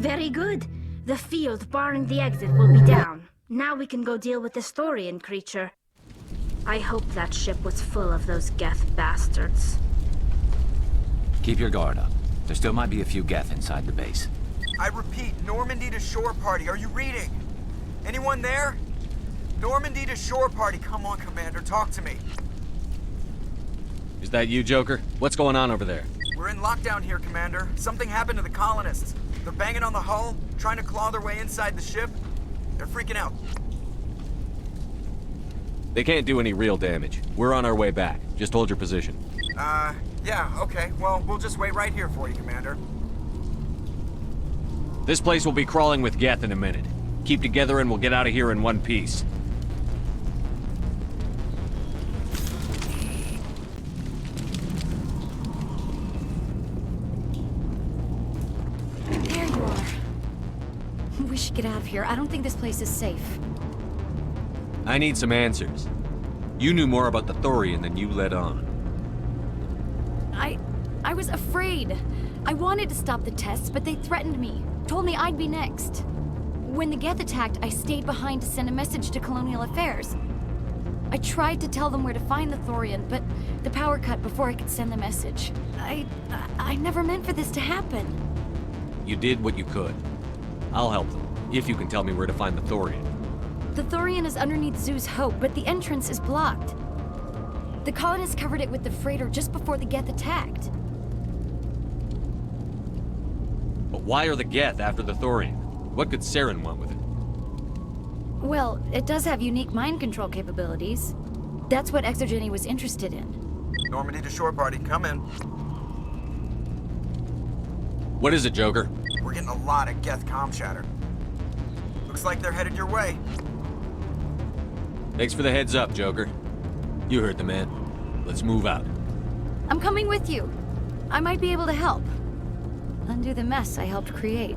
Very good. The field barring the exit will be down. Now we can go deal with this Thorian creature. I hope that ship was full of those Geth bastards. Keep your guard up. There still might be a few Geth inside the base. I repeat, Normandy to shore party. Are you reading? Anyone there? Normandy to shore party. Come on, Commander, talk to me. Is that you, Joker? What's going on over there? We're in lockdown here, Commander. Something happened to the colonists. They're banging on the hull, trying to claw their way inside the ship. They're freaking out. They can't do any real damage. We're on our way back. Just hold your position. Yeah, okay. Well, we'll just wait right here for you, Commander. This place will be crawling with Geth in a minute. Keep together and we'll get out of here in one piece. There you are. We should get out of here. I don't think this place is safe. I need some answers. You knew more about the Thorian than you let on. I was afraid. I wanted to stop the tests, but they threatened me. Told me I'd be next. When the Geth attacked, I stayed behind to send a message to Colonial Affairs. I tried to tell them where to find the Thorian, but the power cut before I could send the message. I never meant for this to happen. You did what you could. I'll help them, if you can tell me where to find the Thorian. The Thorian is underneath Zoo's Hope, but the entrance is blocked. The colonists covered it with the freighter just before the Geth attacked. But why are the Geth after the Thorian? What could Saren want with it? Well, it does have unique mind control capabilities. That's what Exogeny was interested in. Normandy to shore party, come in. What is it, Joker? We're getting a lot of Geth comm chatter. Looks like they're headed your way. Thanks for the heads up, Joker. You heard the man. Let's move out. I'm coming with you. I might be able to help. Undo the mess I helped create.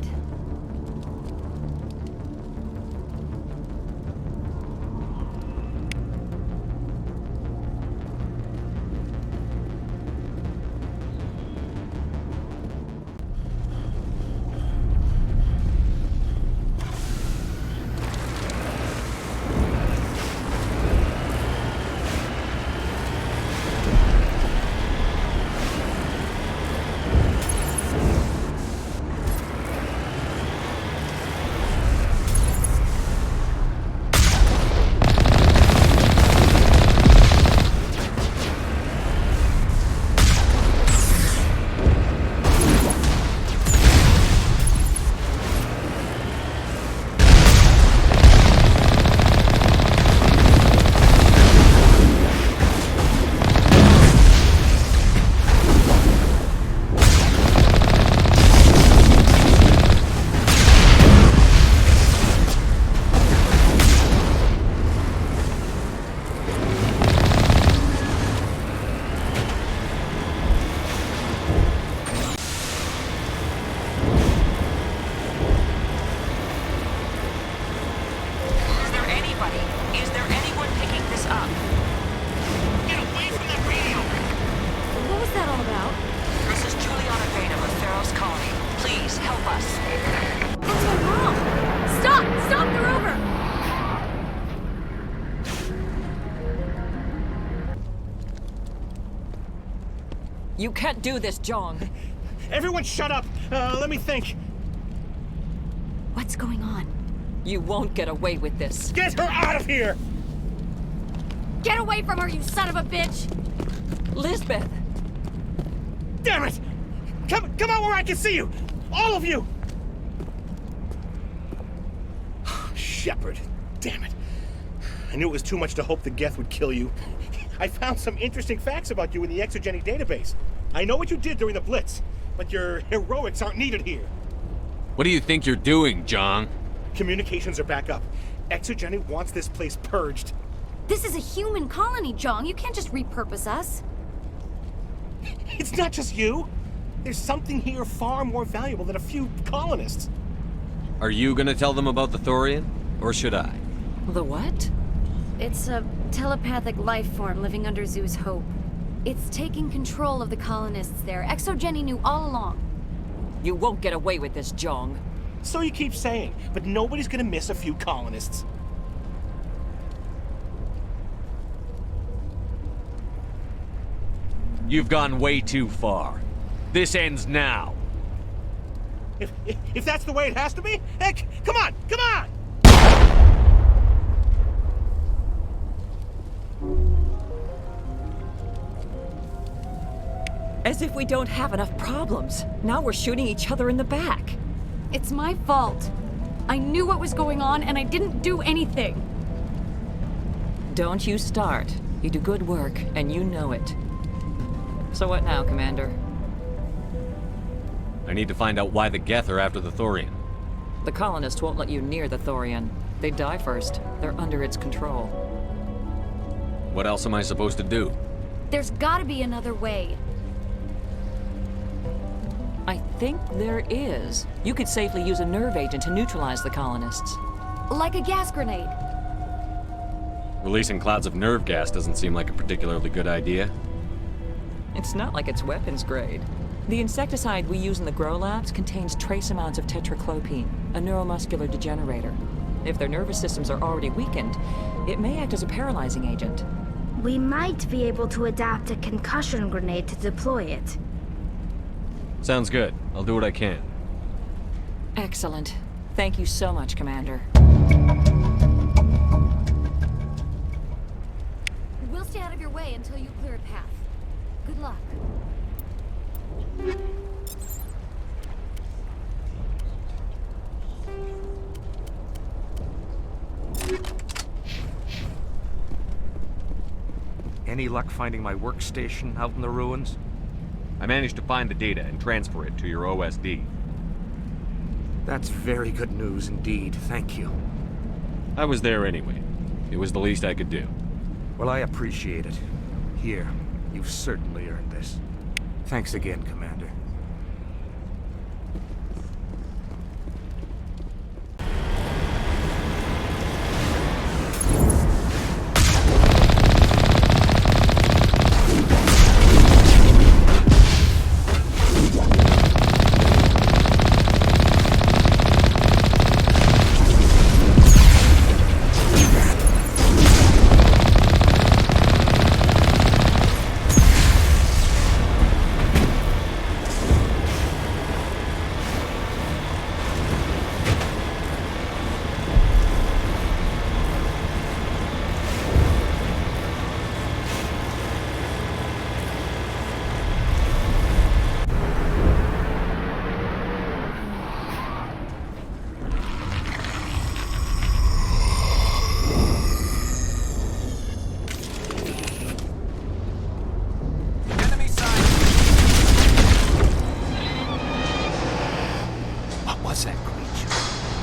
You can't do this, Jong. Everyone shut up! Let me think. What's going on? You won't get away with this. Get her out of here! Get away from her, you son of a bitch! Lisbeth! Damn it! Come out where I can see you! All of you! Shepard, damn it. I knew it was too much to hope the Geth would kill you. I found some interesting facts about you in the Exogeny database. I know what you did during the Blitz, but your heroics aren't needed here. What do you think you're doing, Jong? Communications are back up. Exogeny wants this place purged. This is a human colony, Jong. You can't just repurpose us. It's not just you. There's something here far more valuable than a few colonists. Are you gonna tell them about the Thorian? Or should I? The what? It's a telepathic life form living under Zoo's Hope. It's taking control of the colonists there. Exogeny knew all along. You won't get away with this, Jong. So you keep saying, but nobody's gonna miss a few colonists. You've gone way too far. This ends now. If that's the way it has to be, heck, come on, come on! As if we don't have enough problems. Now we're shooting each other in the back. It's my fault. I knew what was going on and I didn't do anything. Don't you start. You do good work, and you know it. So what now, Commander? I need to find out why the Geth are after the Thorian. The colonists won't let you near the Thorian. They die first. They're under its control. What else am I supposed to do? There's gotta be another way. I think there is. You could safely use a nerve agent to neutralize the colonists. Like a gas grenade. Releasing clouds of nerve gas doesn't seem like a particularly good idea. It's not like it's weapons grade. The insecticide we use in the grow labs contains trace amounts of tetraclopine, a neuromuscular degenerator. If their nervous systems are already weakened, it may act as a paralyzing agent. We might be able to adapt a concussion grenade to deploy it. Sounds good. I'll do what I can. Excellent. Thank you so much, Commander. We'll stay out of your way until you clear a path. Good luck. Any luck finding my workstation out in the ruins? I managed to find the data and transfer it to your OSD. That's very good news indeed, thank you. I was there anyway. It was the least I could do. Well, I appreciate it. Here, you've certainly earned this. Thanks again, Commander.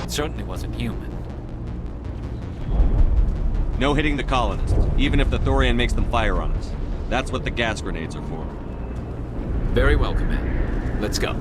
Certainly wasn't human. No hitting the colonists, even if the Thorian makes them fire on us. That's what the gas grenades are for. Very well, Commander. Let's go.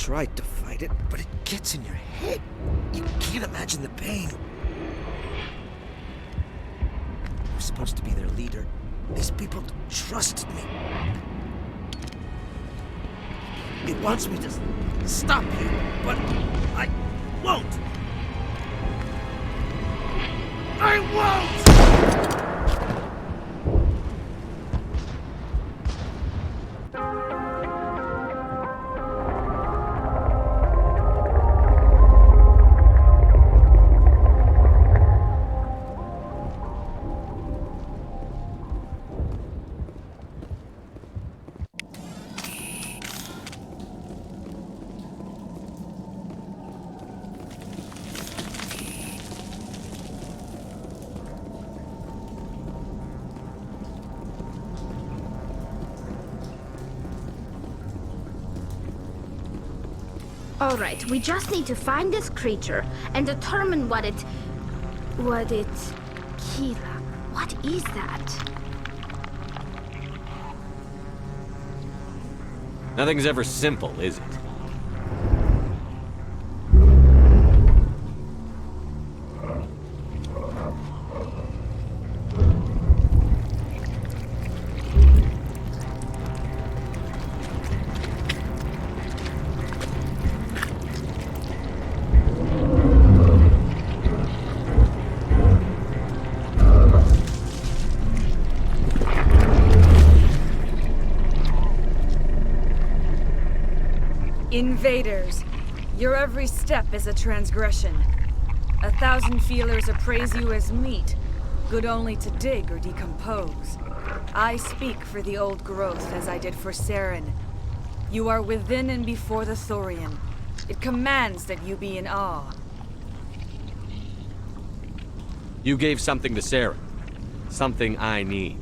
tried to fight it, but it gets in your head. You can't imagine the pain. I was supposed to be their leader. These people trusted me. It wants me to stop you, but I won't. I won't! Alright, we just need to find this creature and determine what it... Kira, what is that? Nothing's ever simple, is it? Invaders, your every step is a transgression. 1,000 feelers appraise you as meat, good only to dig or decompose. I speak for the old growth as I did for Saren. You are within and before the Thorian. It commands that you be in awe. You gave something to Saren. Something I need.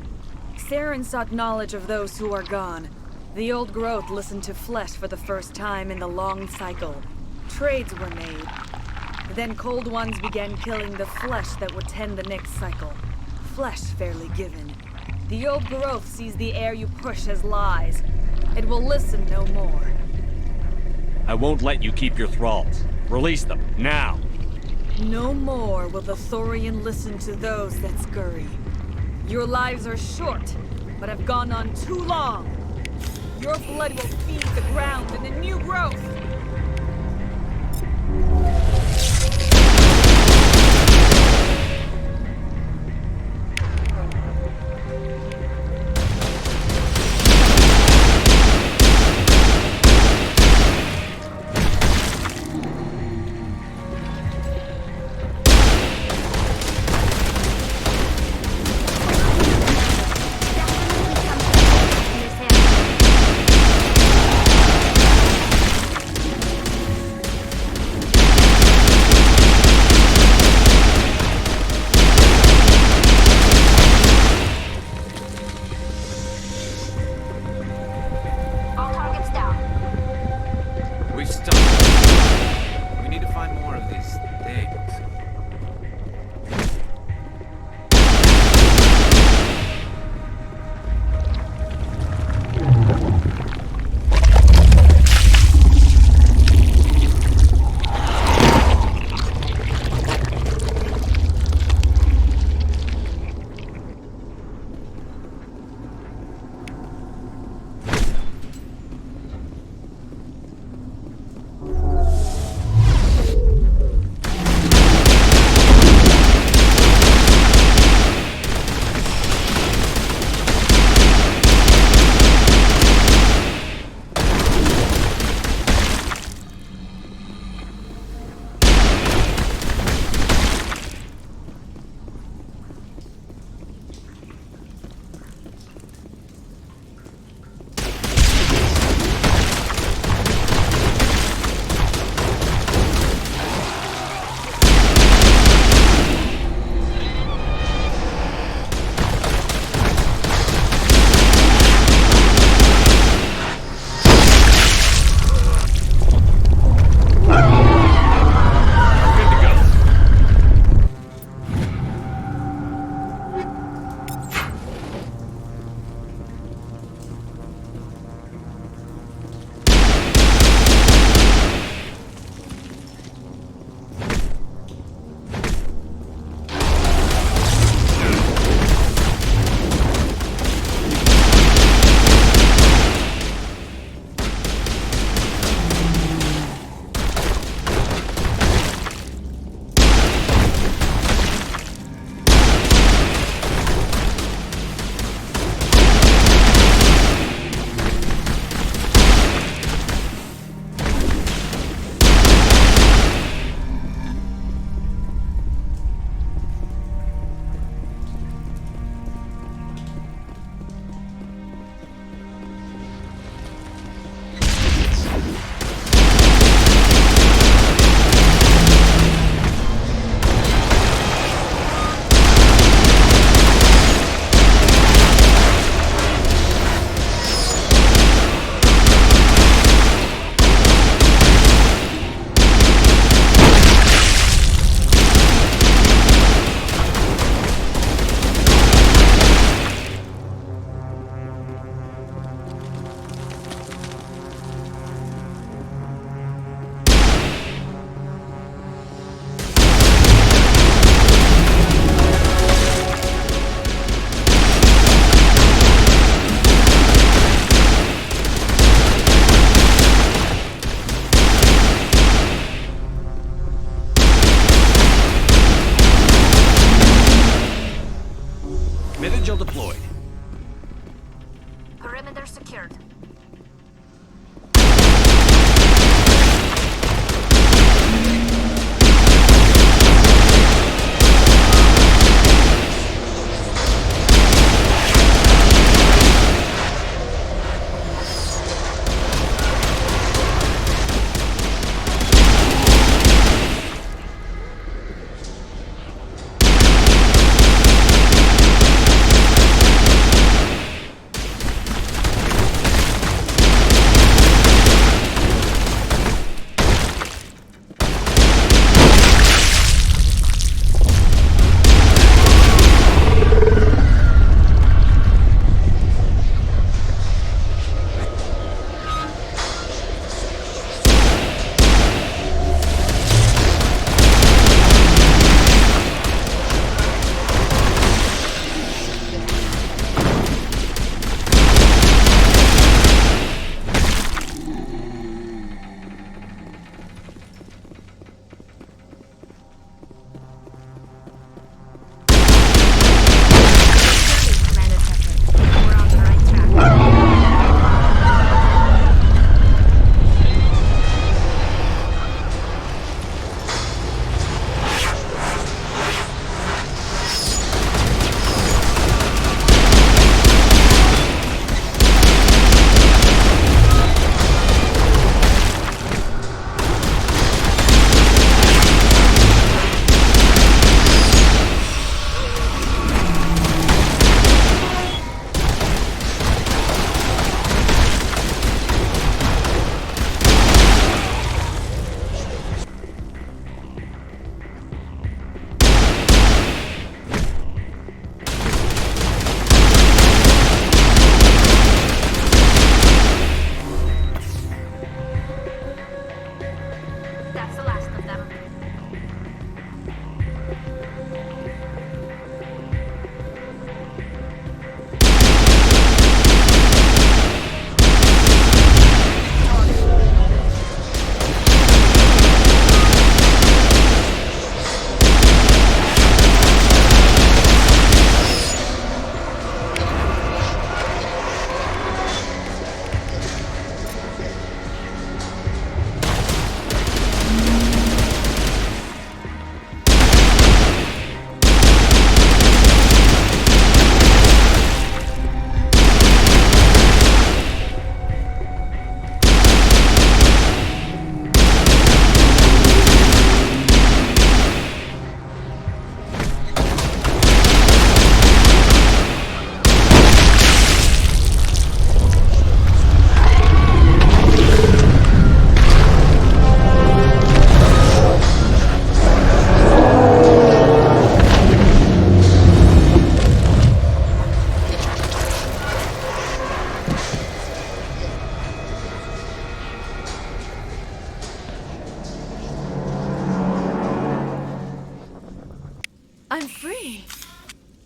Saren sought knowledge of those who are gone. The old growth listened to flesh for the first time in the long cycle. Trades were made. Then cold ones began killing the flesh that would tend the next cycle. Flesh fairly given. The old growth sees the air you push as lies. It will listen no more. I won't let you keep your thralls. Release them, now! No more will the Thorian listen to those that scurry. Your lives are short, but have gone on too long. Your blood will feed the ground and the new growth.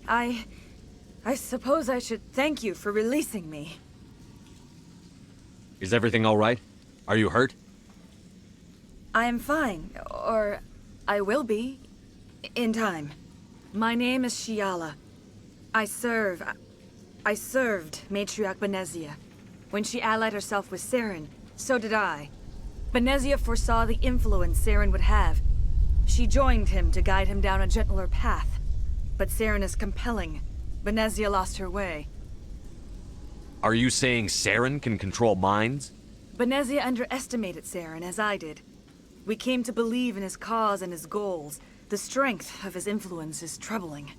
I suppose I should thank you for releasing me. Is everything all right? Are you hurt? I am fine, or I will be, in time. My name is Shiala. I served Matriarch Benezia. When she allied herself with Saren, so did I. Benezia foresaw the influence Saren would have. She joined him to guide him down a gentler path. But Saren is compelling. Benezia lost her way. Are you saying Saren can control minds? Benezia underestimated Saren, as I did. We came to believe in his cause and his goals. The strength of his influence is troubling.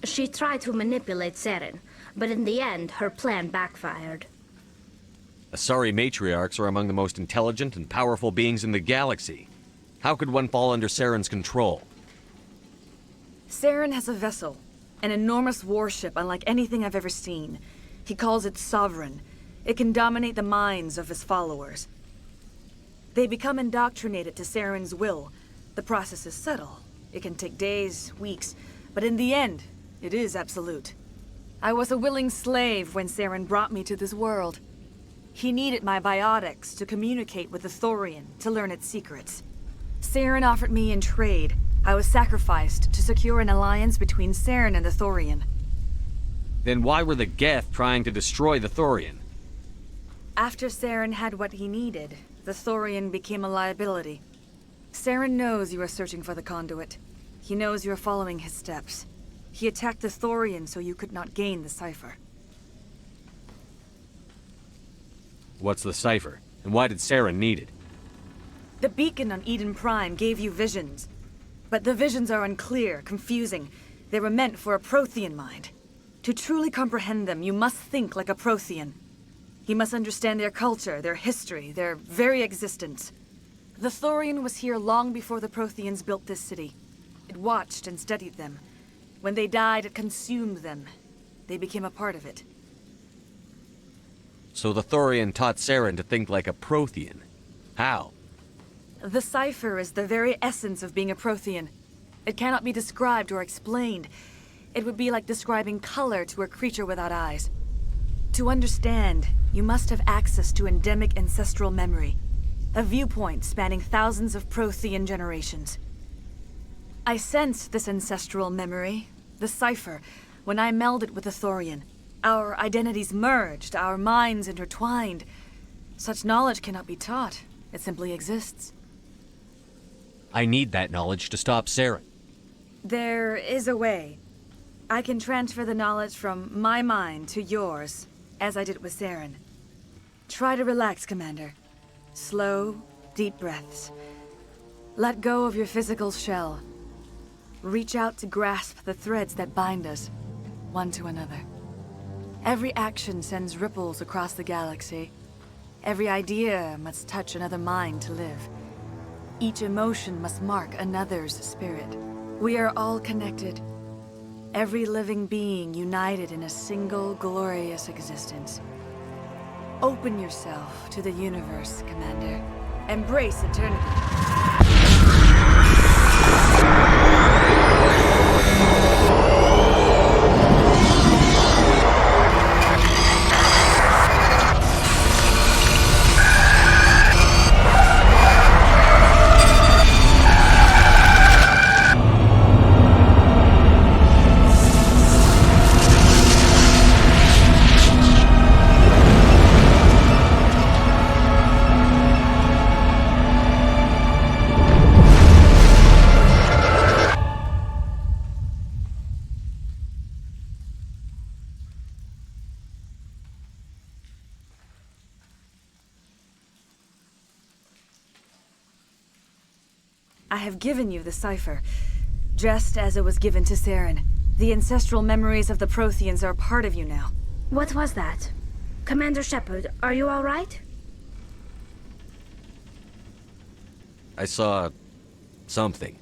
She tried to manipulate Saren, but in the end, her plan backfired. Asari matriarchs are among the most intelligent and powerful beings in the galaxy. How could one fall under Saren's control? Saren has a vessel, an enormous warship unlike anything I've ever seen. He calls it Sovereign. It can dominate the minds of his followers. They become indoctrinated to Saren's will. The process is subtle. It can take days, weeks, but in the end, it is absolute. I was a willing slave when Saren brought me to this world. He needed my biotics to communicate with the Thorian, to learn its secrets. Saren offered me in trade. I was sacrificed to secure an alliance between Saren and the Thorian. Then why were the Geth trying to destroy the Thorian? After Saren had what he needed, the Thorian became a liability. Saren knows you are searching for the conduit. He knows you are following his steps. He attacked the Thorian so you could not gain the cipher. What's the cipher? And why did Saren need it? The beacon on Eden Prime gave you visions. But the visions are unclear, confusing. They were meant for a Prothean mind. To truly comprehend them, you must think like a Prothean. You must understand their culture, their history, their very existence. The Thorian was here long before the Protheans built this city. It watched and studied them. When they died, it consumed them. They became a part of it. So the Thorian taught Saren to think like a Prothean. How? The cipher is the very essence of being a Prothean. It cannot be described or explained. It would be like describing color to a creature without eyes. To understand, you must have access to endemic ancestral memory, a viewpoint spanning thousands of Prothean generations. I sensed this ancestral memory, the cipher, when I melded with the Thorian. Our identities merged, our minds intertwined. Such knowledge cannot be taught. It simply exists. I need that knowledge to stop Saren. There is a way. I can transfer the knowledge from my mind to yours, as I did with Saren. Try to relax, Commander. Slow, deep breaths. Let go of your physical shell. Reach out to grasp the threads that bind us, one to another. Every action sends ripples across the galaxy. Every idea must touch another mind to live. Each emotion must mark another's spirit. We are all connected. Every living being united in a single glorious existence. Open yourself to the universe, Commander. Embrace eternity. I have given you the cipher, just as it was given to Saren. The ancestral memories of the Protheans are part of you now. What was that? Commander Shepard, are you all right? I saw something.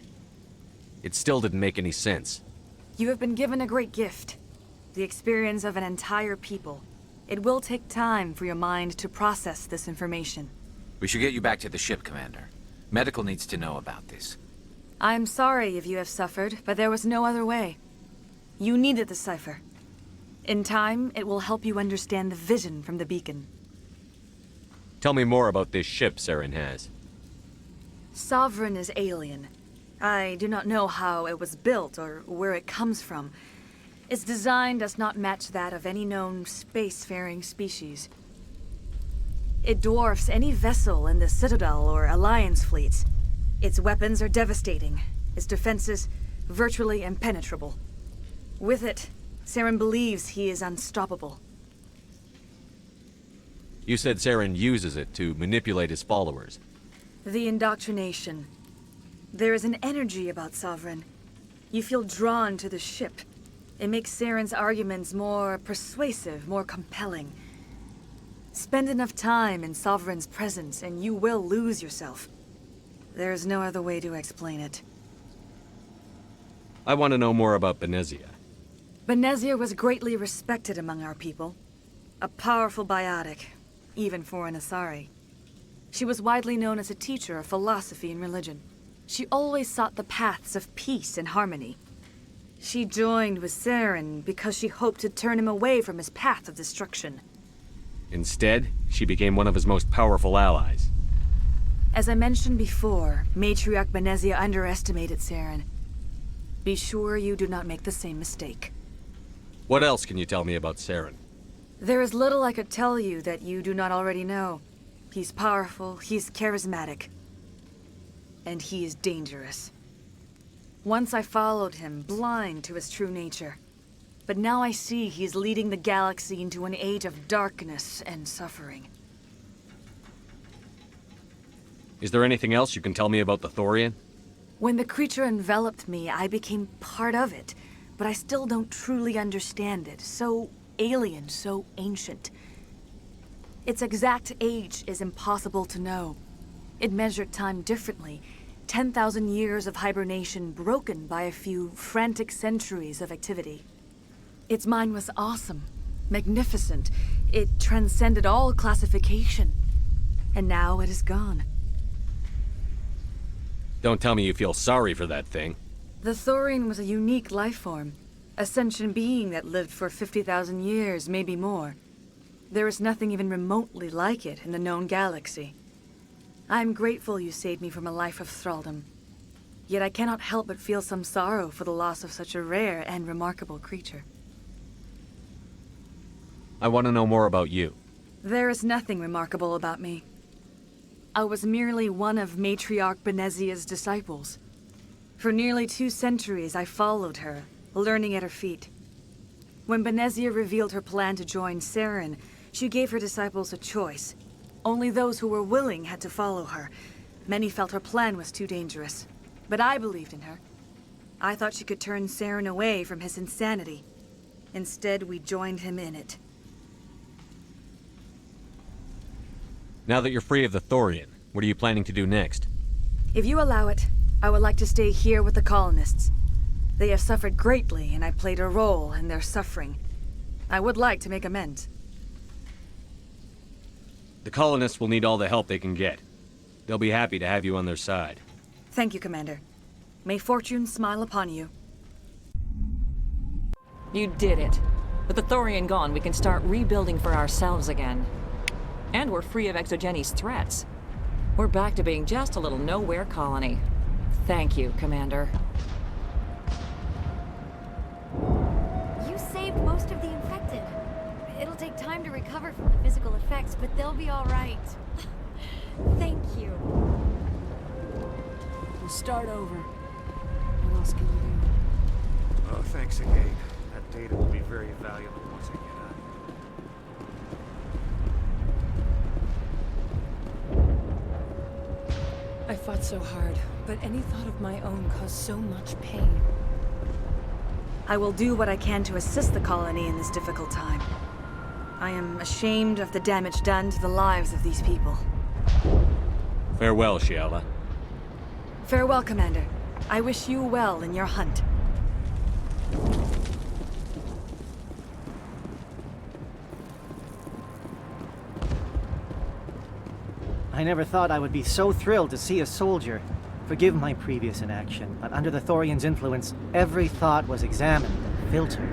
It still didn't make any sense. You have been given a great gift. The experience of an entire people. It will take time for your mind to process this information. We should get you back to the ship, Commander. Medical needs to know about this. I'm sorry if you have suffered, but there was no other way. You needed the cipher. In time, it will help you understand the vision from the beacon. Tell me more about this ship Saren has. Sovereign is alien. I do not know how it was built or where it comes from. Its design does not match that of any known spacefaring species. It dwarfs any vessel in the Citadel or Alliance fleets. Its weapons are devastating, its defenses virtually impenetrable. With it, Saren believes he is unstoppable. You said Saren uses it to manipulate his followers. The indoctrination. There is an energy about Sovereign. You feel drawn to the ship. It makes Saren's arguments more persuasive, more compelling. Spend enough time in Sovereign's presence and you will lose yourself. There is no other way to explain it. I want to know more about Benezia. Benezia was greatly respected among our people. A powerful biotic, even for an Asari. She was widely known as a teacher of philosophy and religion. She always sought the paths of peace and harmony. She joined with Saren because she hoped to turn him away from his path of destruction. Instead, she became one of his most powerful allies. As I mentioned before, Matriarch Benezia underestimated Saren. Be sure you do not make the same mistake. What else can you tell me about Saren? There is little I could tell you that you do not already know. He's powerful, he's charismatic, and he is dangerous. Once I followed him, blind to his true nature. But now I see he's leading the galaxy into an age of darkness and suffering. Is there anything else you can tell me about the Thorian? When the creature enveloped me, I became part of it, but I still don't truly understand it. So alien, so ancient. Its exact age is impossible to know. It measured time differently. 10,000 years of hibernation broken by a few frantic centuries of activity. Its mind was awesome, magnificent. It transcended all classification. And now it is gone. Don't tell me you feel sorry for that thing. The Thorian was a unique life form. A sentient being that lived for 50,000 years, maybe more. There is nothing even remotely like it in the known galaxy. I'm grateful you saved me from a life of thraldom. Yet I cannot help but feel some sorrow for the loss of such a rare and remarkable creature. I want to know more about you. There is nothing remarkable about me. I was merely one of Matriarch Benezia's disciples. For nearly 2 centuries I followed her, learning at her feet. When Benezia revealed her plan to join Saren, she gave her disciples a choice. Only those who were willing had to follow her. Many felt her plan was too dangerous. But I believed in her. I thought she could turn Saren away from his insanity. Instead, we joined him in it. Now that you're free of the Thorian, what are you planning to do next? If you allow it, I would like to stay here with the colonists. They have suffered greatly, and I played a role in their suffering. I would like to make amends. The colonists will need all the help they can get. They'll be happy to have you on their side. Thank you, Commander. May fortune smile upon you. You did it. With the Thorian gone, we can start rebuilding for ourselves again. And we're free of Exogeni's threats. We're back to being just a little nowhere colony. Thank you, Commander. You saved most of the infected. It'll take time to recover from the physical effects, but they'll be all right. Thank you. We'll start over. What else can you do? Oh, thanks again. That data will be very valuable once I get out. I fought so hard, but any thought of my own caused so much pain. I will do what I can to assist the colony in this difficult time. I am ashamed of the damage done to the lives of these people. Farewell, Shiala. Farewell, Commander. I wish you well in your hunt. I never thought I would be so thrilled to see a soldier. Forgive my previous inaction, but under the Thorian's influence, every thought was examined and filter.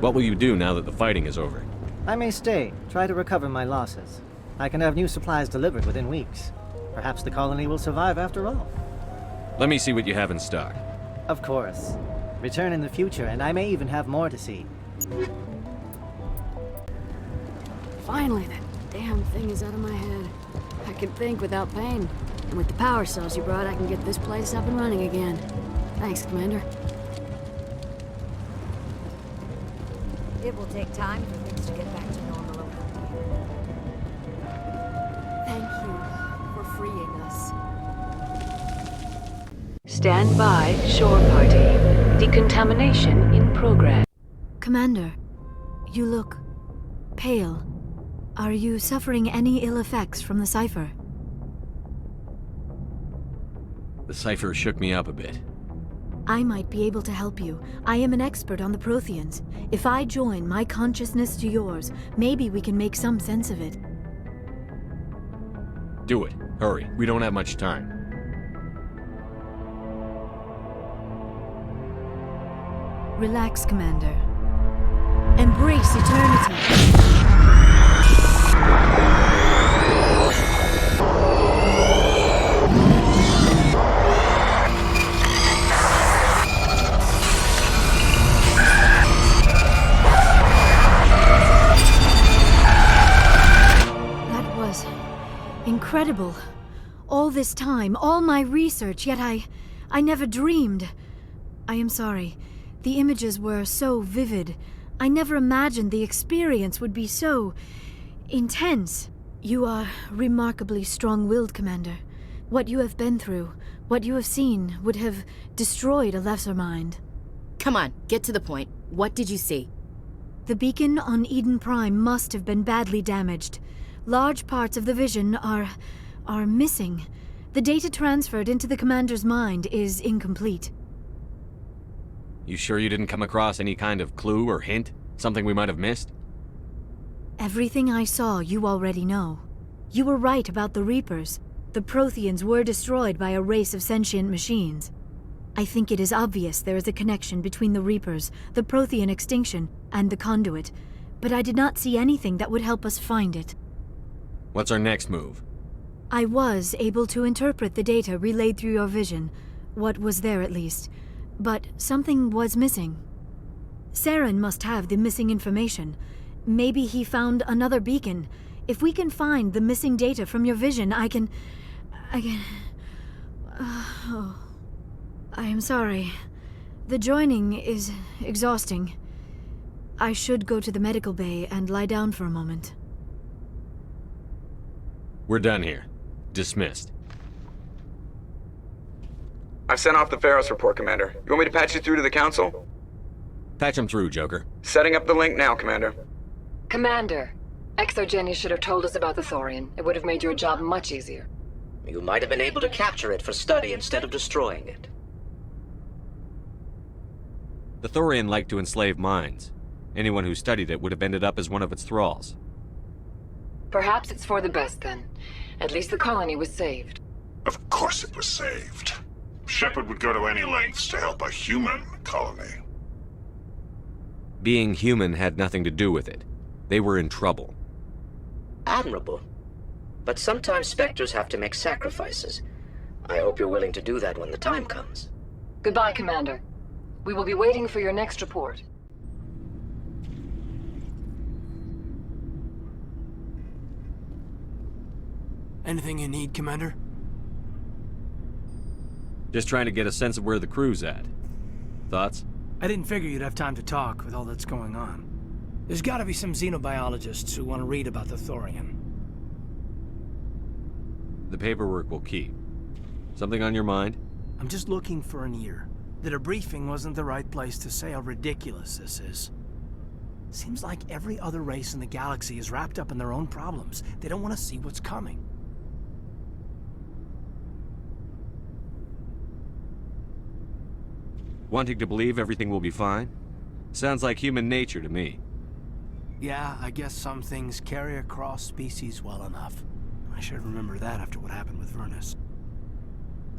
What will you do now that the fighting is over? I may stay, try to recover my losses. I can have new supplies delivered within weeks. Perhaps the colony will survive after all. Let me see what you have in stock. Of course. Return in the future, and I may even have more to see. Finally, that damn thing is out of my head. I can think without pain. And with the power cells you brought, I can get this place up and running again. Thanks, Commander. It will take time for things to get back to normal around here. Thank you for freeing us. Stand by, shore party. Decontamination in progress. Commander, you look pale. Are you suffering any ill effects from the cipher? The cipher shook me up a bit. I might be able to help you. I am an expert on the Protheans. If I join my consciousness to yours, maybe we can make some sense of it. Do it. Hurry. We don't have much time. Relax, Commander. Embrace eternity. Incredible. All this time, all my research, yet I never dreamed. I am sorry. The images were so vivid. I never imagined the experience would be so intense. You are remarkably strong-willed, Commander. What you have been through, what you have seen, would have destroyed a lesser mind. Come on, get to the point. What did you see? The beacon on Eden Prime must have been badly damaged. Large parts of the vision are missing. The data transferred into the commander's mind is incomplete. You sure you didn't come across any kind of clue or hint? Something we might have missed? Everything I saw you already know. You were right about the Reapers. The Protheans were destroyed by a race of sentient machines. I think it is obvious there is a connection between the Reapers, the Prothean extinction, and the Conduit, but I did not see anything that would help us find it. What's our next move? I was able to interpret the data relayed through your vision, what was there at least, but something was missing. Saren must have the missing information. Maybe he found another beacon. If we can find the missing data from your vision, I can... I am sorry. The joining is exhausting. I should go to the medical bay and lie down for a moment. We're done here. Dismissed. I've sent off the Feros report, Commander. You want me to patch you through to the Council? Patch him through, Joker. Setting up the link now, Commander. Commander, Exogeny should have told us about the Thorian. It would have made your job much easier. You might have been able to capture it for study instead of destroying it. The Thorian liked to enslave minds. Anyone who studied it would have ended up as one of its thralls. Perhaps it's for the best, then. At least the colony was saved. Of course it was saved. Shepard would go to any lengths to help a human colony. Being human had nothing to do with it. They were in trouble. Admirable. But sometimes Spectres have to make sacrifices. I hope you're willing to do that when the time comes. Goodbye, Commander. We will be waiting for your next report. Anything you need, Commander? Just trying to get a sense of where the crew's at. Thoughts? I didn't figure you'd have time to talk with all that's going on. There's gotta be some xenobiologists who want to read about the Thorian. The paperwork will keep. Something on your mind? I'm just looking for an ear. The debriefing wasn't the right place to say how ridiculous this is. Seems like every other race in the galaxy is wrapped up in their own problems. They don't want to see what's coming. Wanting to believe everything will be fine? Sounds like human nature to me. Yeah, I guess some things carry across species well enough. I should remember that after what happened with Vernus.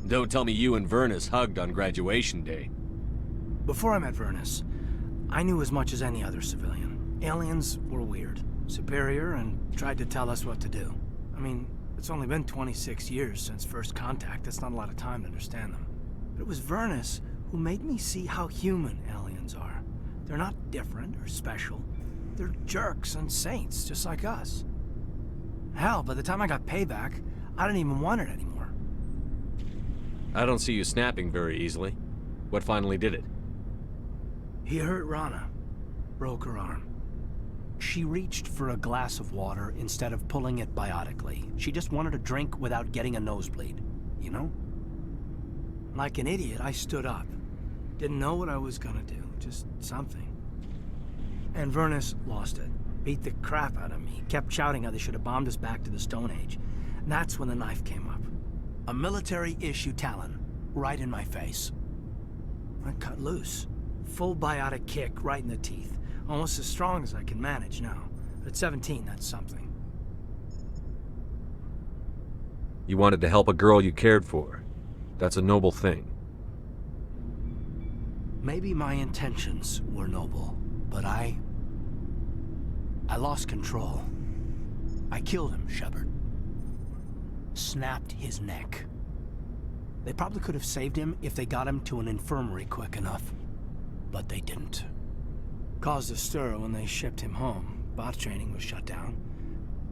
Don't tell me you and Vernus hugged on graduation day. Before I met Vernus, I knew as much as any other civilian. Aliens were weird, superior, and tried to tell us what to do. I mean, it's only been 26 years since first contact. That's not a lot of time to understand them. But it was Vernus who made me see how human aliens are. They're not different or special. They're jerks and saints, just like us. Hell, by the time I got payback, I didn't even want it anymore. I don't see you snapping very easily. What finally did it? He hurt Rana. Broke her arm. She reached for a glass of water instead of pulling it biotically. She just wanted a drink without getting a nosebleed, you know? Like an idiot, I stood up. Didn't know what I was gonna do, just something. And Vernus lost it. Beat the crap out of me. Kept shouting how they should have bombed us back to the Stone Age. And that's when the knife came up. A military-issue talon, right in my face. I cut loose. Full biotic kick right in the teeth. Almost as strong as I can manage now. But at 17, that's something. You wanted to help a girl you cared for. That's a noble thing. Maybe my intentions were noble, but I lost control. I killed him, Shepard. Snapped his neck. They probably could have saved him if they got him to an infirmary quick enough. But they didn't. Caused a stir when they shipped him home. Bot training was shut down.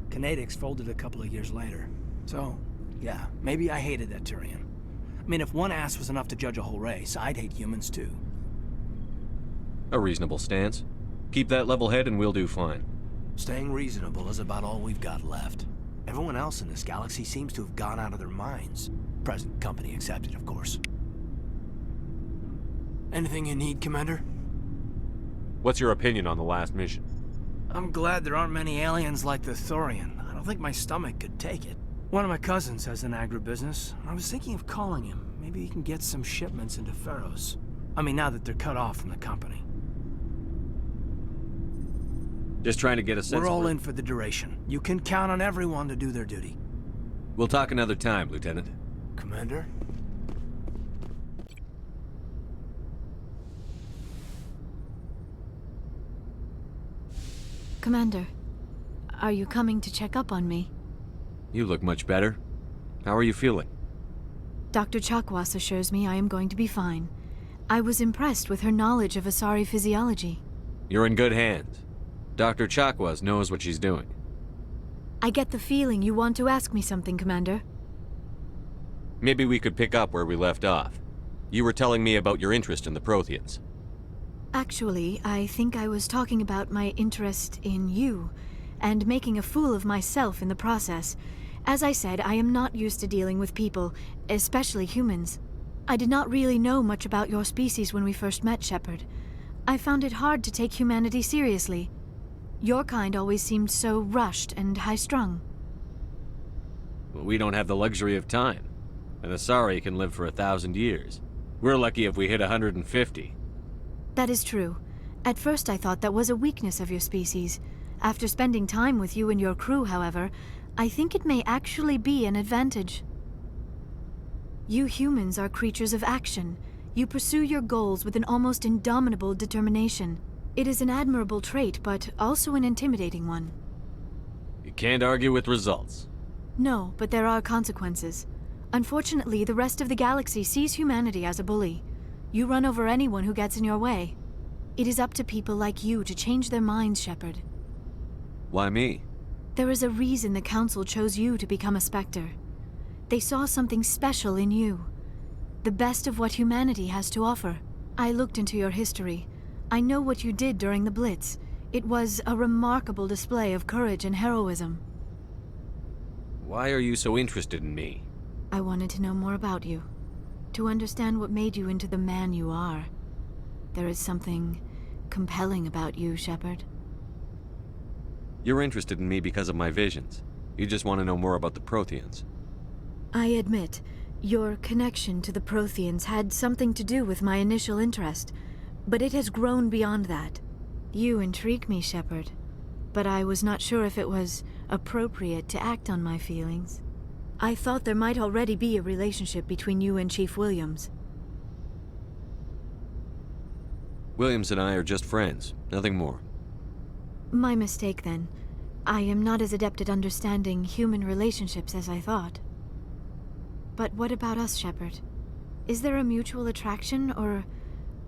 Kinetics folded a couple of years later. So, yeah, maybe I hated that Turian. I mean, if one ass was enough to judge a whole race, I'd hate humans too. A reasonable stance. Keep that level head and we'll do fine. Staying reasonable is about all we've got left. Everyone else in this galaxy seems to have gone out of their minds. Present company accepted, of course. Anything you need, Commander? What's your opinion on the last mission? I'm glad there aren't many aliens like the Thorian. I don't think my stomach could take it. One of my cousins has an agribusiness. I was thinking of calling him. Maybe he can get some shipments into Feros. I mean, now that they're cut off from the company. Just trying to get a sense We're all of in for the duration. You can count on everyone to do their duty. We'll talk another time, Lieutenant. Commander? Commander, are you coming to check up on me? You look much better. How are you feeling? Dr. Chakwas assures me I am going to be fine. I was impressed with her knowledge of Asari physiology. You're in good hands. Dr. Chakwas knows what she's doing. I get the feeling you want to ask me something, Commander. Maybe we could pick up where we left off. You were telling me about your interest in the Protheans. Actually, I think I was talking about my interest in you, and making a fool of myself in the process. As I said, I am not used to dealing with people, especially humans. I did not really know much about your species when we first met, Shepard. I found it hard to take humanity seriously. Your kind always seemed so rushed and high-strung. We don't have the luxury of time. An Asari can live for 1,000 years. We're lucky if we hit 150. That is true. At first I thought that was a weakness of your species. After spending time with you and your crew, however, I think it may actually be an advantage. You humans are creatures of action. You pursue your goals with an almost indomitable determination. It is an admirable trait, but also an intimidating one. You can't argue with results. No, but there are consequences. Unfortunately, the rest of the galaxy sees humanity as a bully. You run over anyone who gets in your way. It is up to people like you to change their minds, Shepard. Why me? There is a reason the Council chose you to become a Spectre. They saw something special in you. The best of what humanity has to offer. I looked into your history. I know what you did during the Blitz. It was a remarkable display of courage and heroism. Why are you so interested in me? I wanted to know more about you. To understand what made you into the man you are. There is something compelling about you, Shepard. You're interested in me because of my visions. You just want to know more about the Protheans. I admit, your connection to the Protheans had something to do with my initial interest, but it has grown beyond that. You intrigue me, Shepard, but I was not sure if it was appropriate to act on my feelings. I thought there might already be a relationship between you and Chief Williams. Williams and I are just friends, nothing more. My mistake, then. I am not as adept at understanding human relationships as I thought. But what about us, Shepard? Is there a mutual attraction, or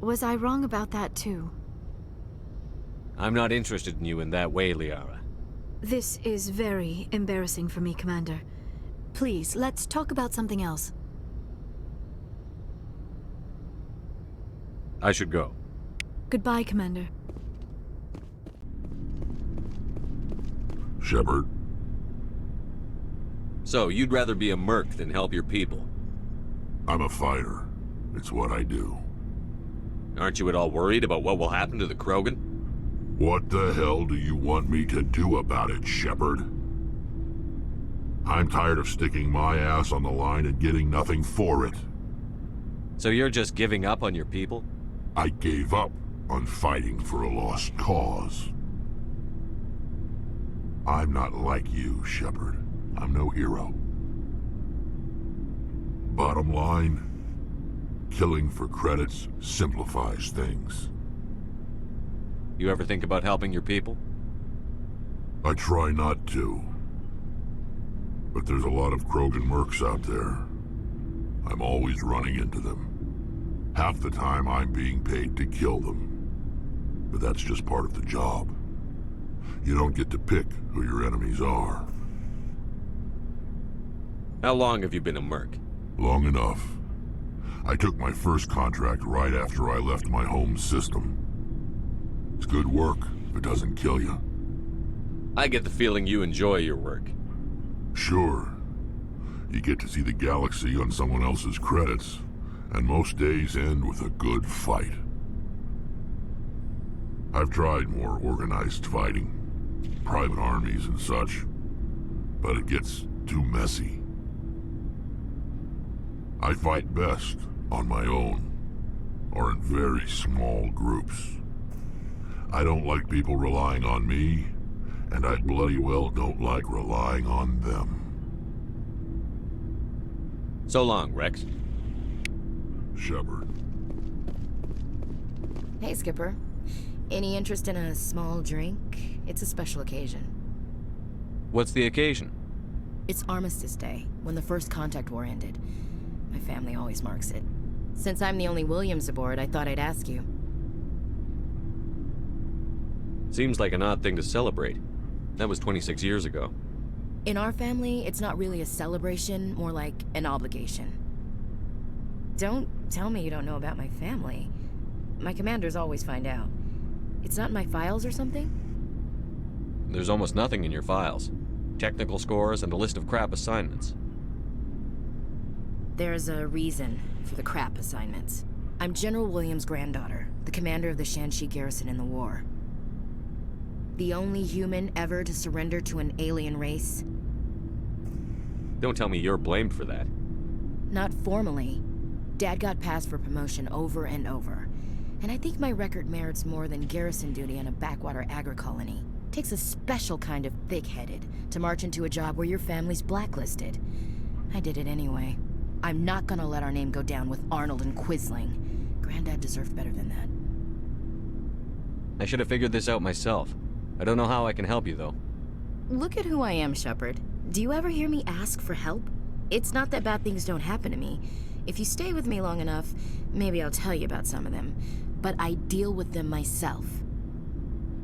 was I wrong about that too? I'm not interested in you in that way, Liara. This is very embarrassing for me, Commander. Please, let's talk about something else. I should go. Goodbye, Commander. Shepard. So, you'd rather be a merc than help your people? I'm a fighter. It's what I do. Aren't you at all worried about what will happen to the Krogan? What the hell do you want me to do about it, Shepard? I'm tired of sticking my ass on the line and getting nothing for it. So you're just giving up on your people? I gave up on fighting for a lost cause. I'm not like you, Shepard. I'm no hero. Bottom line, killing for credits simplifies things. You ever think about helping your people? I try not to. But there's a lot of Krogan mercs out there. I'm always running into them. Half the time I'm being paid to kill them. But that's just part of the job. You don't get to pick who your enemies are. How long have you been a merc? Long enough. I took my first contract right after I left my home system. It's good work if it doesn't kill you. I get the feeling you enjoy your work. Sure. You get to see the galaxy on someone else's credits, and most days end with a good fight. I've tried more organized fighting, private armies and such, but it gets too messy. I fight best on my own, or in very small groups. I don't like people relying on me, and I bloody well don't like relying on them. So long, Rex. Shepard. Hey, Skipper. Any interest in a small drink? It's a special occasion. What's the occasion? It's Armistice Day, when the First Contact War ended. My family always marks it. Since I'm the only Williams aboard, I thought I'd ask you. Seems like an odd thing to celebrate. That was 26 years ago. In our family, it's not really a celebration, more like an obligation. Don't tell me you don't know about my family. My commanders always find out. It's not in my files or something? There's almost nothing in your files. Technical scores and a list of crap assignments. There's a reason for the crap assignments. I'm General Williams' granddaughter, the commander of the Shanxi garrison in the war. The only human ever to surrender to an alien race. Don't tell me you're blamed for that. Not formally. Dad got passed for promotion over and over. And I think my record merits more than garrison duty in a backwater agri-colony. Takes a special kind of thick-headed to march into a job where your family's blacklisted. I did it anyway. I'm not gonna let our name go down with Arnold and Quisling. Granddad deserved better than that. I should have figured this out myself. I don't know how I can help you, though. Look at who I am, Shepard. Do you ever hear me ask for help? It's not that bad things don't happen to me. If you stay with me long enough, maybe I'll tell you about some of them. But I deal with them myself.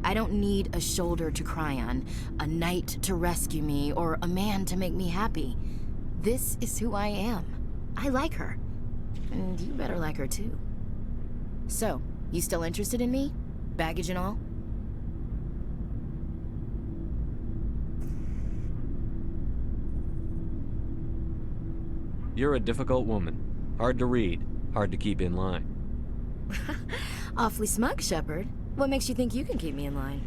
I don't need a shoulder to cry on, a knight to rescue me, or a man to make me happy. This is who I am. I like her. And you better like her too. So, you still interested in me? Baggage and all? You're a difficult woman. Hard to read, hard to keep in line. Awfully smug, Shepard. What makes you think you can keep me in line?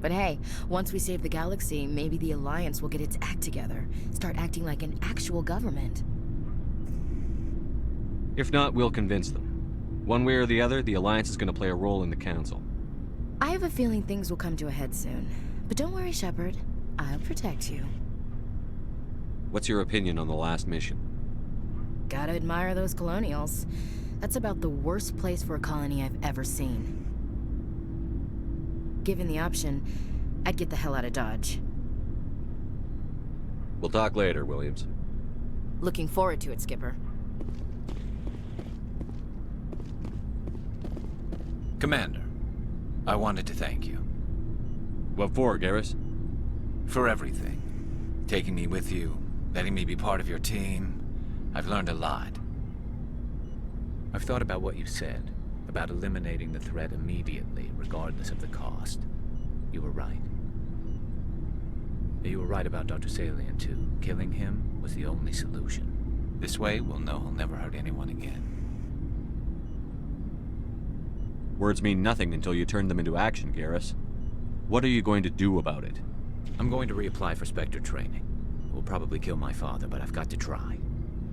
But hey, once we save the galaxy, maybe the Alliance will get its act together. Start acting like an actual government. If not, we'll convince them. One way or the other, the Alliance is going to play a role in the Council. I have a feeling things will come to a head soon. But don't worry, Shepard. I'll protect you. What's your opinion on the last mission? Gotta admire those colonials. That's about the worst place for a colony I've ever seen. Given the option, I'd get the hell out of Dodge. We'll talk later, Williams. Looking forward to it, Skipper. Commander, I wanted to thank you. What for, Garrus? For everything. Taking me with you, letting me be part of your team. I've learned a lot. I've thought about what you said, about eliminating the threat immediately, regardless of the cost. You were right. You were right about Dr. Salian, too. Killing him was the only solution. This way, we'll know he'll never hurt anyone again. Words mean nothing until you turn them into action, Garrus. What are you going to do about it? I'm going to reapply for Spectre training. It will probably kill my father, but I've got to try.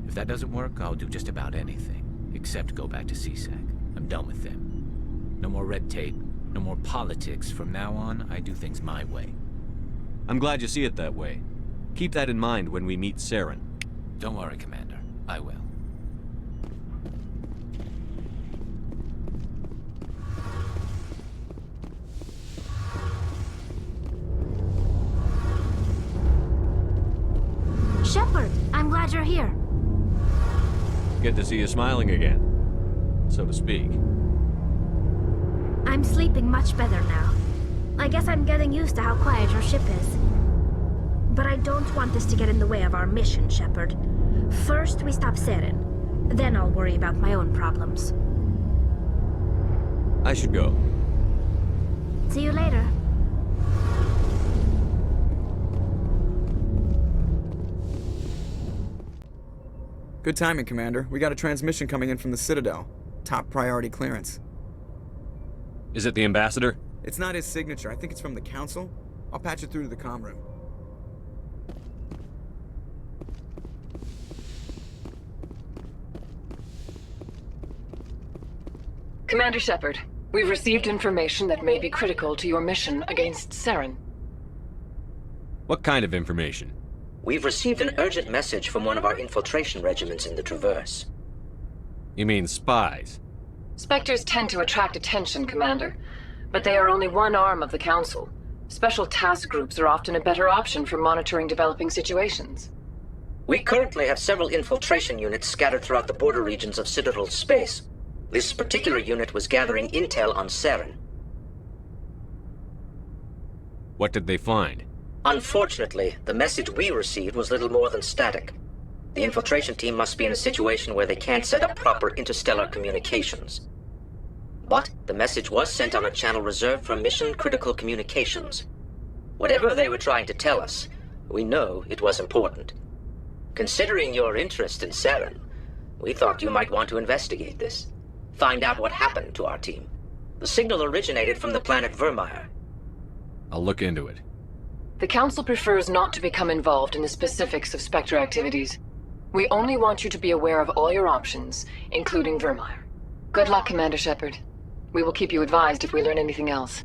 If that doesn't work, I'll do just about anything, except go back to CSEC. I'm done with them. No more red tape, no more politics. From now on, I do things my way. I'm glad you see it that way. Keep that in mind when we meet Saren. Don't worry, Commander. I will. Shepard, I'm glad you're here. Good to see you smiling again, so to speak. I'm sleeping much better now. I guess I'm getting used to how quiet your ship is. But I don't want this to get in the way of our mission, Shepard. First, we stop Saren. Then I'll worry about my own problems. I should go. See you later. Good timing, Commander. We got a transmission coming in from the Citadel. Top priority clearance. Is it the Ambassador? It's not his signature. I think it's from the Council. I'll patch it through to the comm room. Commander Shepard, we've received information that may be critical to your mission against Saren. What kind of information? We've received an urgent message from one of our infiltration regiments in the Traverse. You mean spies? Spectres tend to attract attention, Commander, but they are only one arm of the Council. Special task groups are often a better option for monitoring developing situations. We currently have several infiltration units scattered throughout the border regions of Citadel space. This particular unit was gathering intel on Saren. What did they find? Unfortunately, the message we received was little more than static. The infiltration team must be in a situation where they can't set up proper interstellar communications. But the message was sent on a channel reserved for mission-critical communications. Whatever they were trying to tell us, we know it was important. Considering your interest in Saren, we thought you might want to investigate this. Find out what happened to our team. The signal originated from the planet Vermeer. I'll look into it. The Council prefers not to become involved in the specifics of Spectre activities. We only want you to be aware of all your options, including Vermeer. Good luck, Commander Shepard. We will keep you advised if we learn anything else.